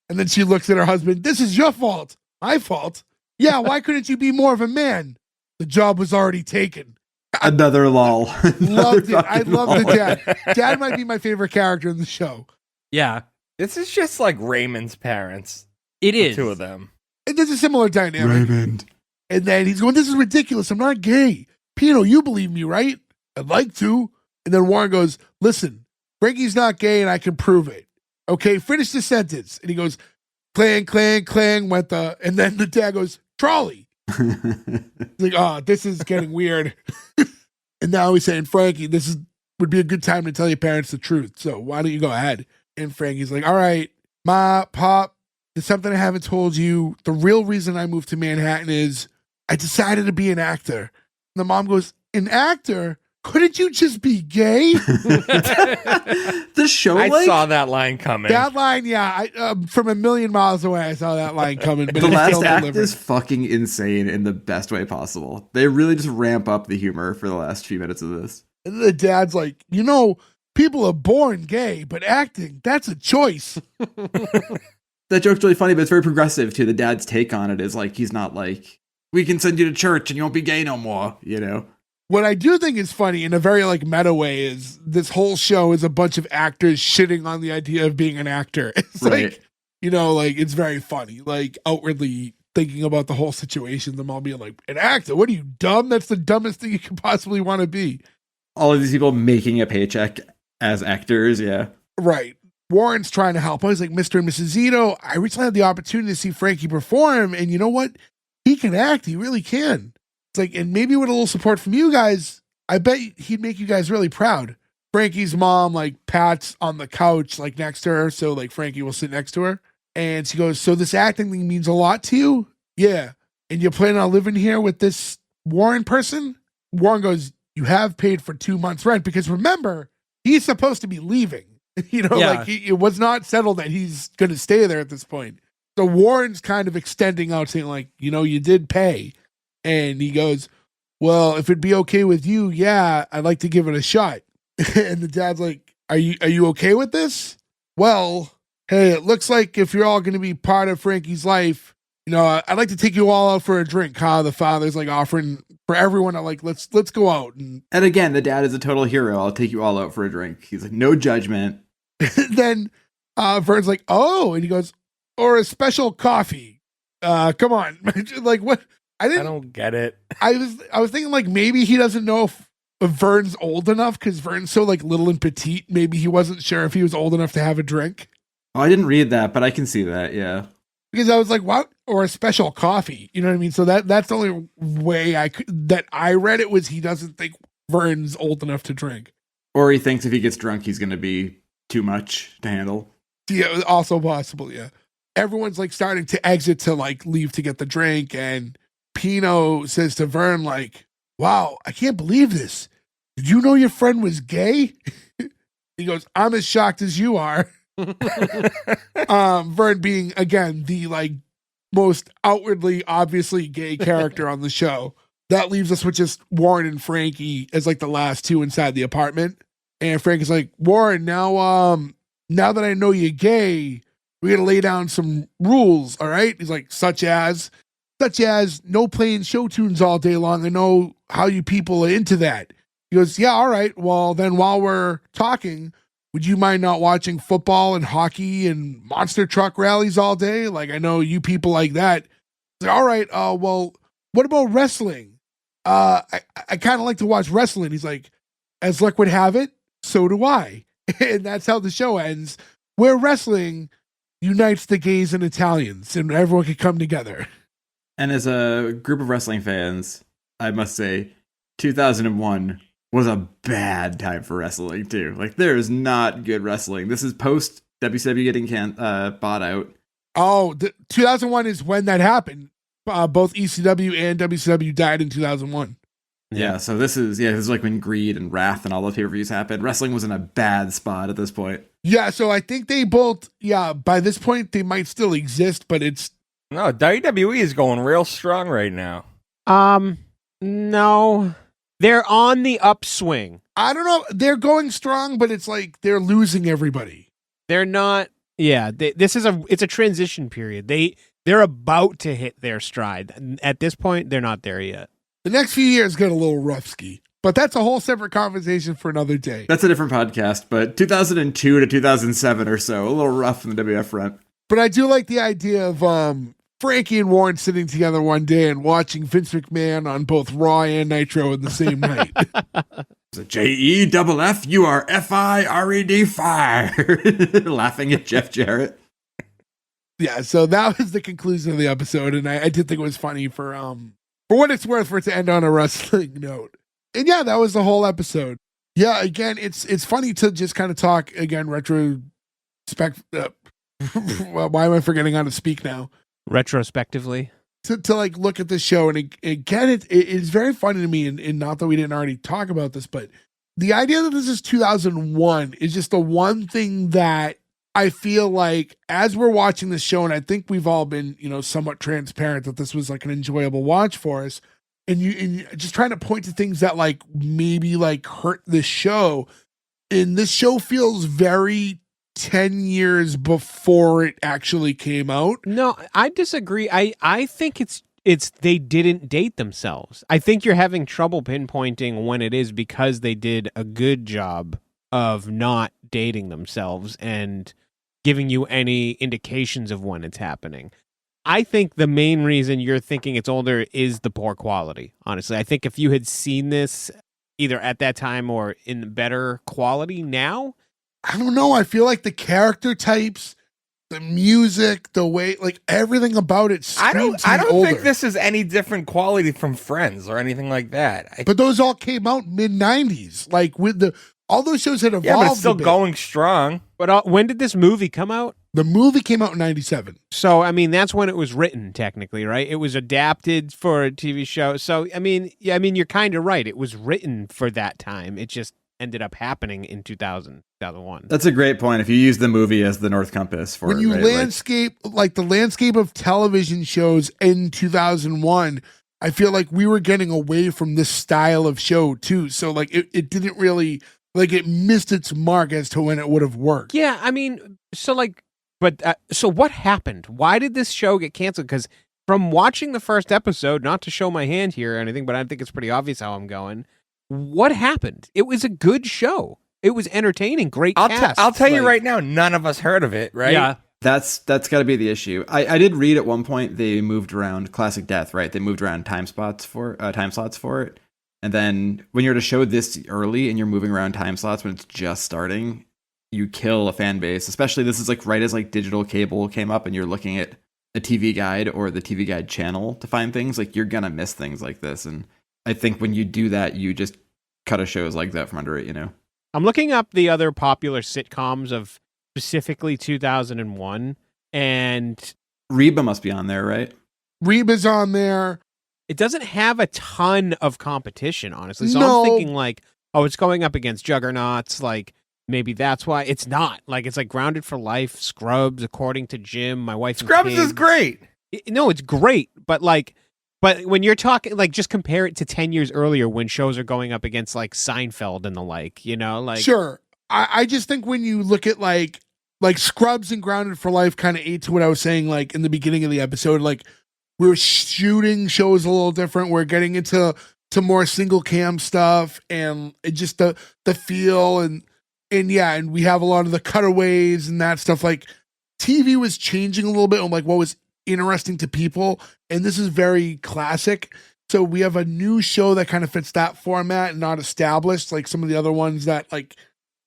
And then she looks at her husband, this is your fault. My fault? Yeah, why couldn't you be more of a man? The job was already taken. Another lull. Loved it. I love the dad. Dad might be my favorite character in the show. Yeah. This is just like Raymond's parents. It The is. two of them. And there's a similar dynamic. Raymond. And then he's going, this is ridiculous. I'm not gay. Pino, you believe me, right? I'd like to. And then Warren goes, listen, Frankie's not gay and I can prove it. Okay, finish the sentence. And he goes, clang, clang, clang, went the, and then the dad goes, trolley. He's like, oh, this is getting weird. And now he's saying, Frankie, would be a good time to tell your parents the truth. So why don't you go ahead? And Frankie's like, all right, Ma, Pop, there's something I haven't told you. The real reason I moved to Manhattan is I decided to be an actor. And the mom goes, an actor? Couldn't you just be gay? The show, I saw that line coming. That line, yeah, from a million miles away, I saw that line coming. But the it last still act delivered. is fucking insane in the best way possible. They really just ramp up the humor for the last few minutes of this. And the dad's like, you know, people are born gay, but acting, that's a choice. That joke's really funny, but it's very progressive too. The dad's take on it is like, he's not like, we can send you to church and you won't be gay no more, you know? What I do think is funny in a very like meta way is this whole show is a bunch of actors shitting on the idea of being an actor. It's Right. like, You know, like it's very funny, like outwardly thinking about the whole situation, them all being like, an actor, what are you, dumb? That's the dumbest thing you could possibly want to be. All of these people making a paycheck as actors, yeah. Right. Warren's trying to help. I was like, Mr. and Mrs. Zito, I recently had the opportunity to see Frankie perform, and you know what? He can act. He really can. It's like, and maybe with a little support from you guys, I bet he'd make you guys really proud. Frankie's mom, like, pats on the couch, like, next to her, so, like, Frankie will sit next to her. And she goes, so this acting thing means a lot to you? Yeah. And you're planning on living here with this Warren person? Warren goes, you have paid for 2 months' rent, because remember, he's supposed to be leaving. You know, Yeah. like it was not settled that he's going to stay there at this point. So Warren's kind of extending out, saying like, you know, you did pay. And he goes, well, if it'd be okay with you, yeah, I'd like to give it a shot. And the dad's like, are you okay with this? Well, hey, it looks like if you're all going to be part of Frankie's life, you know, I'd like to take you all out for a drink. The father's like offering for everyone. I'm like, let's go out. And again, the dad is a total hero. I'll take you all out for a drink. He's like, no judgment. then Vern's like, oh, and he goes, or a special coffee. Come on. Like what? I don't get it. I was thinking like maybe he doesn't know if Vern's old enough, because Vern's so like little and petite. Maybe he wasn't sure if he was old enough to have a drink. Oh, I didn't read that, but I can see that, yeah. Because I was like, what? Or a special coffee. You know what I mean? So that's the only way that I read it, was he doesn't think Vern's old enough to drink. Or he thinks if he gets drunk, he's going to be too much to handle. Yeah, also possible, yeah. Everyone's like starting to exit to like leave to get the drink, and Pino says to Vern like, wow, I can't believe this. Did you know your friend was gay? He goes, I'm as shocked as you are. Vern being, again, the like most outwardly obviously gay character on the show. That leaves us with just Warren and Frankie as like the last two inside the apartment. And Frankie's like, Warren, now that I know you're gay, we're gonna lay down some rules, all right? He's like, such as no playing show tunes all day long. I know how you people are into that. He goes, yeah, all right. Well, then while we're talking, would you mind not watching football and hockey and monster truck rallies all day? Like, I know you people like that. He's like, all right. Well, what about wrestling? I kind of like to watch wrestling. He's like, as luck would have it, so do I. And that's how the show ends, where wrestling unites the gays and Italians, and everyone can come together. And as a group of wrestling fans, I must say, 2001 was a bad time for wrestling, too. Like, there is not good wrestling. This is post WCW getting bought out. Oh, 2001 is when that happened. Both ECW and WCW died in 2001. Yeah, so this is like when Greed and Wrath and all those pay-per-views happened. Wrestling was in a bad spot at this point. Yeah, so I think they both, by this point, they might still exist, but it's... No, WWE is going real strong right now. No. They're on the upswing. I don't know. They're going strong, but it's like they're losing everybody. They're not. Yeah, it's a transition period. They're about to hit their stride. At this point, they're not there yet. The next few years got a little rough ski, but that's a whole separate conversation for another day. That's a different podcast, but 2002 to 2007 or so, a little rough in the WF front. But I do like the idea of Frankie and Warren sitting together one day and watching Vince McMahon on both Raw and Nitro in the same night. JEFF, you are FIRED fired. Laughing at Jeff Jarrett. Yeah, so that was the conclusion of the episode, and I did think it was funny for what it's worth, for it to end on a wrestling note. And yeah, that was the whole episode. Yeah, again, it's funny to just kind of talk again retrospect. Why am I forgetting how to speak now? Retrospectively, to like look at the show, and again, it's very funny to me, and not that we didn't already talk about this, but the idea that this is 2001 is just the one thing that I feel like as we're watching this show, and I think we've all been, somewhat transparent that this was like an enjoyable watch for us, and you just trying to point to things that like maybe like hurt this show, and this show feels very 10 years before it actually came out. No, I disagree. I think it's they didn't date themselves. I think you're having trouble pinpointing when it is, because they did a good job of not dating themselves, and giving you any indications of when it's happening. I think the main reason you're thinking it's older is the poor quality. Honestly, I think if you had seen this either at that time or in better quality now, I don't know. I feel like the character types, the music, the way, like everything about it screams I don't older. think this is any different quality from Friends or anything like that. But those all came out mid-90s. Like with all those shows had evolved. Yeah, but it's still a bit. going strong. but when did this movie come out? The movie came out in 97. So, I mean, that's when it was written, technically, right? It was adapted for a TV show. So, I mean, you're kind of right. It was written for that time. It just ended up happening in 2001. That's a great point. If you use the movie as the North Compass for When it, you right? landscape, like the landscape of television shows in 2001, I feel like we were getting away from this style of show too. So like it didn't really, like it missed its mark as to when it would have worked. Yeah, I mean, so like, but so what happened? Why did this show get canceled? Because from watching the first episode, not to show my hand here or anything, but I think it's pretty obvious how I'm going. What happened? It was a good show. It was entertaining. Great cast. I'll tell you Like, right now, none of us heard of it, right? Yeah. That's got to be the issue. I did read at one point they moved around Classic Death, right? They moved around time slots for it, and then when you're at a show this early and you're moving around time slots when it's just starting, you kill a fan base. Especially this is like right as like digital cable came up and you're looking at a TV guide or the TV guide channel to find things, like you're gonna miss things like this. And I think when you do that, you just cut a show's legs out from under it, you know? I'm looking up the other popular sitcoms of specifically 2001, and Reba must be on there, right? Reba's on there. it doesn't have a ton of competition, honestly. So No. I'm thinking like, oh, it's going up against Juggernauts. Like maybe that's why it's not. Like it's like Grounded for Life, Scrubs, According to Jim, My Wife. and Scrubs Kids. is great. No, it's great, but when you're talking, like, just compare it to 10 years earlier when shows are going up against like Seinfeld and the like, you know, like Sure. I just think when you look at like Scrubs and Grounded for Life kind of ate to what I was saying like in the beginning of the episode. Like we're shooting shows a little different. We're getting into more single cam stuff and it just the feel and yeah, and we have a lot of the cutaways and that stuff. Like TV was changing a little bit on like what was interesting to people, and this is very classic. So we have a new show that kind of fits that format and not established like some of the other ones that like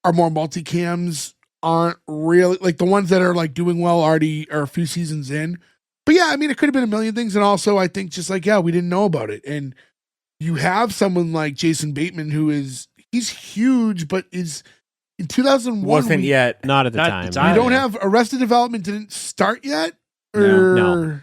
are more multicams aren't really like the ones that are like doing well already are a few seasons in. But yeah, I mean, it could have been a million things. And also I think just like, yeah, we didn't know about it. And you have someone like Jason Bateman he's huge, but is in 2001 Wasn't yet. not at the Not time. at the time. we don't have Arrested Development didn't start yet. No.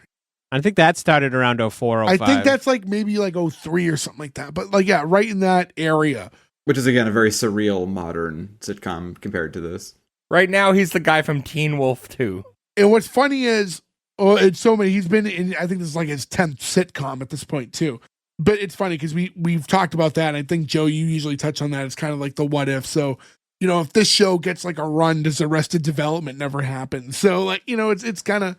I think that started around 04, I 05. think that's like maybe like 03 or something like that. But like, yeah, right in that area. Which is again a very surreal modern sitcom compared to this. Right now, he's the guy from Teen Wolf 2. And what's funny is, it's so many. He's been in. I think this is like his 10th sitcom at this point too. But it's funny because we've talked about that. And I think Joe, you usually touch on that. It's kind of like the what if. So you know, if this show gets like a run, does Arrested Development never happen? So like, you know, it's kind of,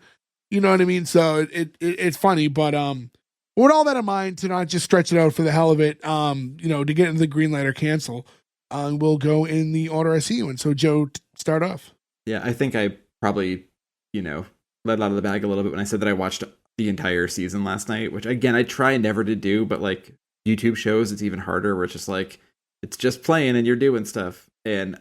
you know what I mean. So it's funny, but with all that in mind, to not just stretch it out for the hell of it, you know, to get into the green light or cancel, we'll go in the order I see you in. So Joe, start off. Yeah, I think I probably, you know, let out of the bag a little bit when I said that I watched the entire season last night, which again, I try never to do, but like YouTube shows, it's even harder where it's just like, it's just playing and you're doing stuff. And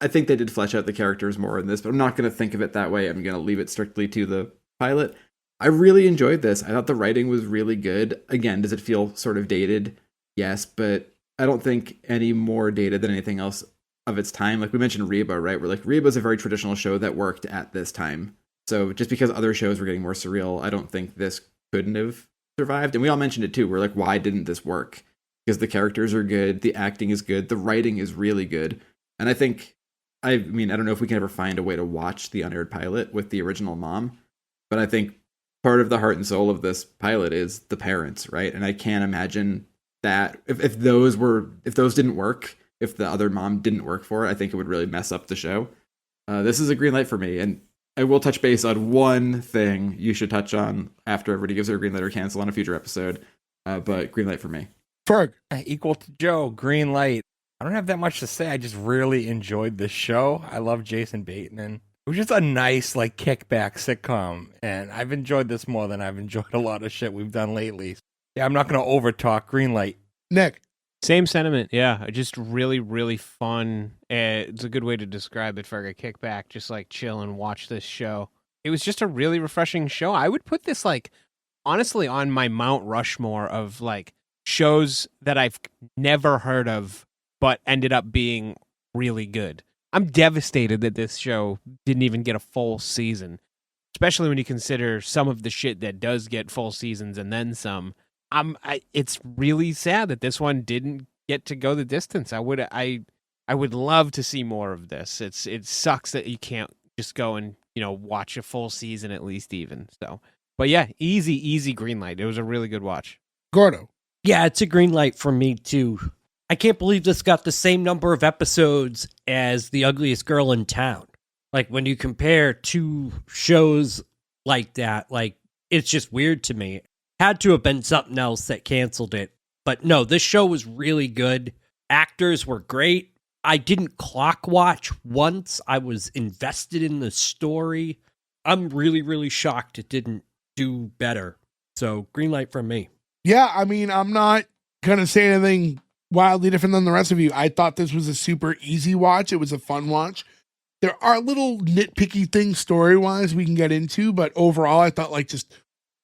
I think they did flesh out the characters more in this, but I'm not going to think of it that way. I'm going to leave it strictly to the pilot. I really enjoyed this. I thought the writing was really good. Again, does it feel sort of dated? Yes, but I don't think any more dated than anything else of its time. Like we mentioned Reba, right? We're like, Reba's a very traditional show that worked at this time. So just because other shows were getting more surreal, I don't think this couldn't have survived. And we all mentioned it too. We're like, why didn't this work? Because the characters are good, the acting is good, the writing is really good. And I think, I mean, I don't know if we can ever find a way to watch the unaired pilot with the original mom, but I think part of the heart and soul of this pilot is the parents, right? And I can't imagine that if those didn't work, if the other mom didn't work for it, I think it would really mess up the show. This is a green light for me, and I will touch base on one thing you should touch on after everybody gives their green light or cancel on a future episode. But green light for me. Ferg. Equal to Joe, green light. I don't have that much to say. I just really enjoyed this show. I love Jason Bateman. It was just a nice, like, kickback sitcom, and I've enjoyed this more than I've enjoyed a lot of shit we've done lately. Yeah, I'm not going to overtalk Greenlight. Nick. Same sentiment, yeah. Just really, really fun. It's a good way to describe it for a kickback, just like chill and watch this show. It was just a really refreshing show. I would put this, like, honestly, on my Mount Rushmore of, like, shows that I've never heard of, but ended up being really good. I'm devastated that this show didn't even get a full season, especially when you consider some of the shit that does get full seasons and then some. It's really sad that this one didn't get to go the distance. I would love to see more of this. It sucks that you can't just go and, watch a full season at least even. So, but yeah, easy green light. It was a really good watch. Gordo. Yeah, it's a green light for me too. I can't believe this got the same number of episodes as The Ugliest Girl in Town. Like, when you compare two shows like that, like, it's just weird to me. Had to have been something else that canceled it. But no, this show was really good. Actors were great. I didn't clock watch once. I was invested in the story. I'm really, really shocked it didn't do better. So, green light from me. Yeah, I mean, I'm not going to say anything wildly different than the rest of you. I thought this was a super easy watch. It was a fun watch. There are little nitpicky things story-wise we can get into, but overall, I thought like just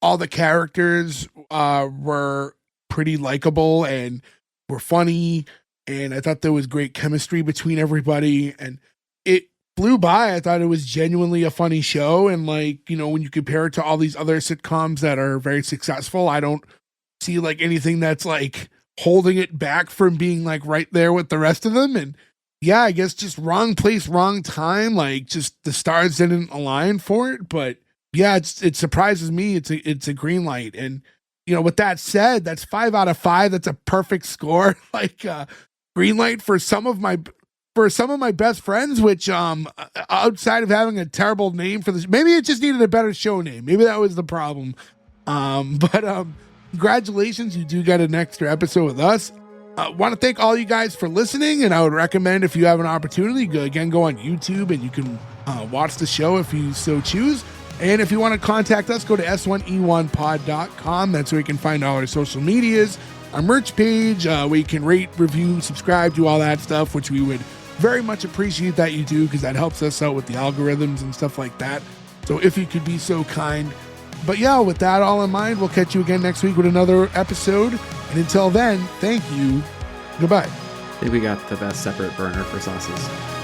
all the characters were pretty likable and were funny, and I thought there was great chemistry between everybody, and it flew by. I thought it was genuinely a funny show, and like, when you compare it to all these other sitcoms that are very successful, I don't see like anything that's like holding it back from being like right there with the rest of them. And yeah, I guess just wrong place, wrong time. Like, just the stars didn't align for it. But yeah, it surprises me. It's a green light. And with that said, that's 5 out of 5. That's a perfect score. Like, green light for some of my best friends, which outside of having a terrible name for this, maybe it just needed a better show name. Maybe that was the problem. But congratulations, you do get an extra episode with us. Want to thank all you guys for listening, and I would recommend, if you have an opportunity, go on YouTube and you can watch the show if you so choose. And if you want to contact us, go to S1E1pod.com. That's where you can find all our social medias, our merch page, where you can rate, review, subscribe, do all that stuff, which we would very much appreciate that you do, because that helps us out with the algorithms and stuff like that. So if you could be so kind. But yeah, with that all in mind, we'll catch you again next week with another episode. And until then, thank you. Goodbye. I think we got the best separate burner for sauces.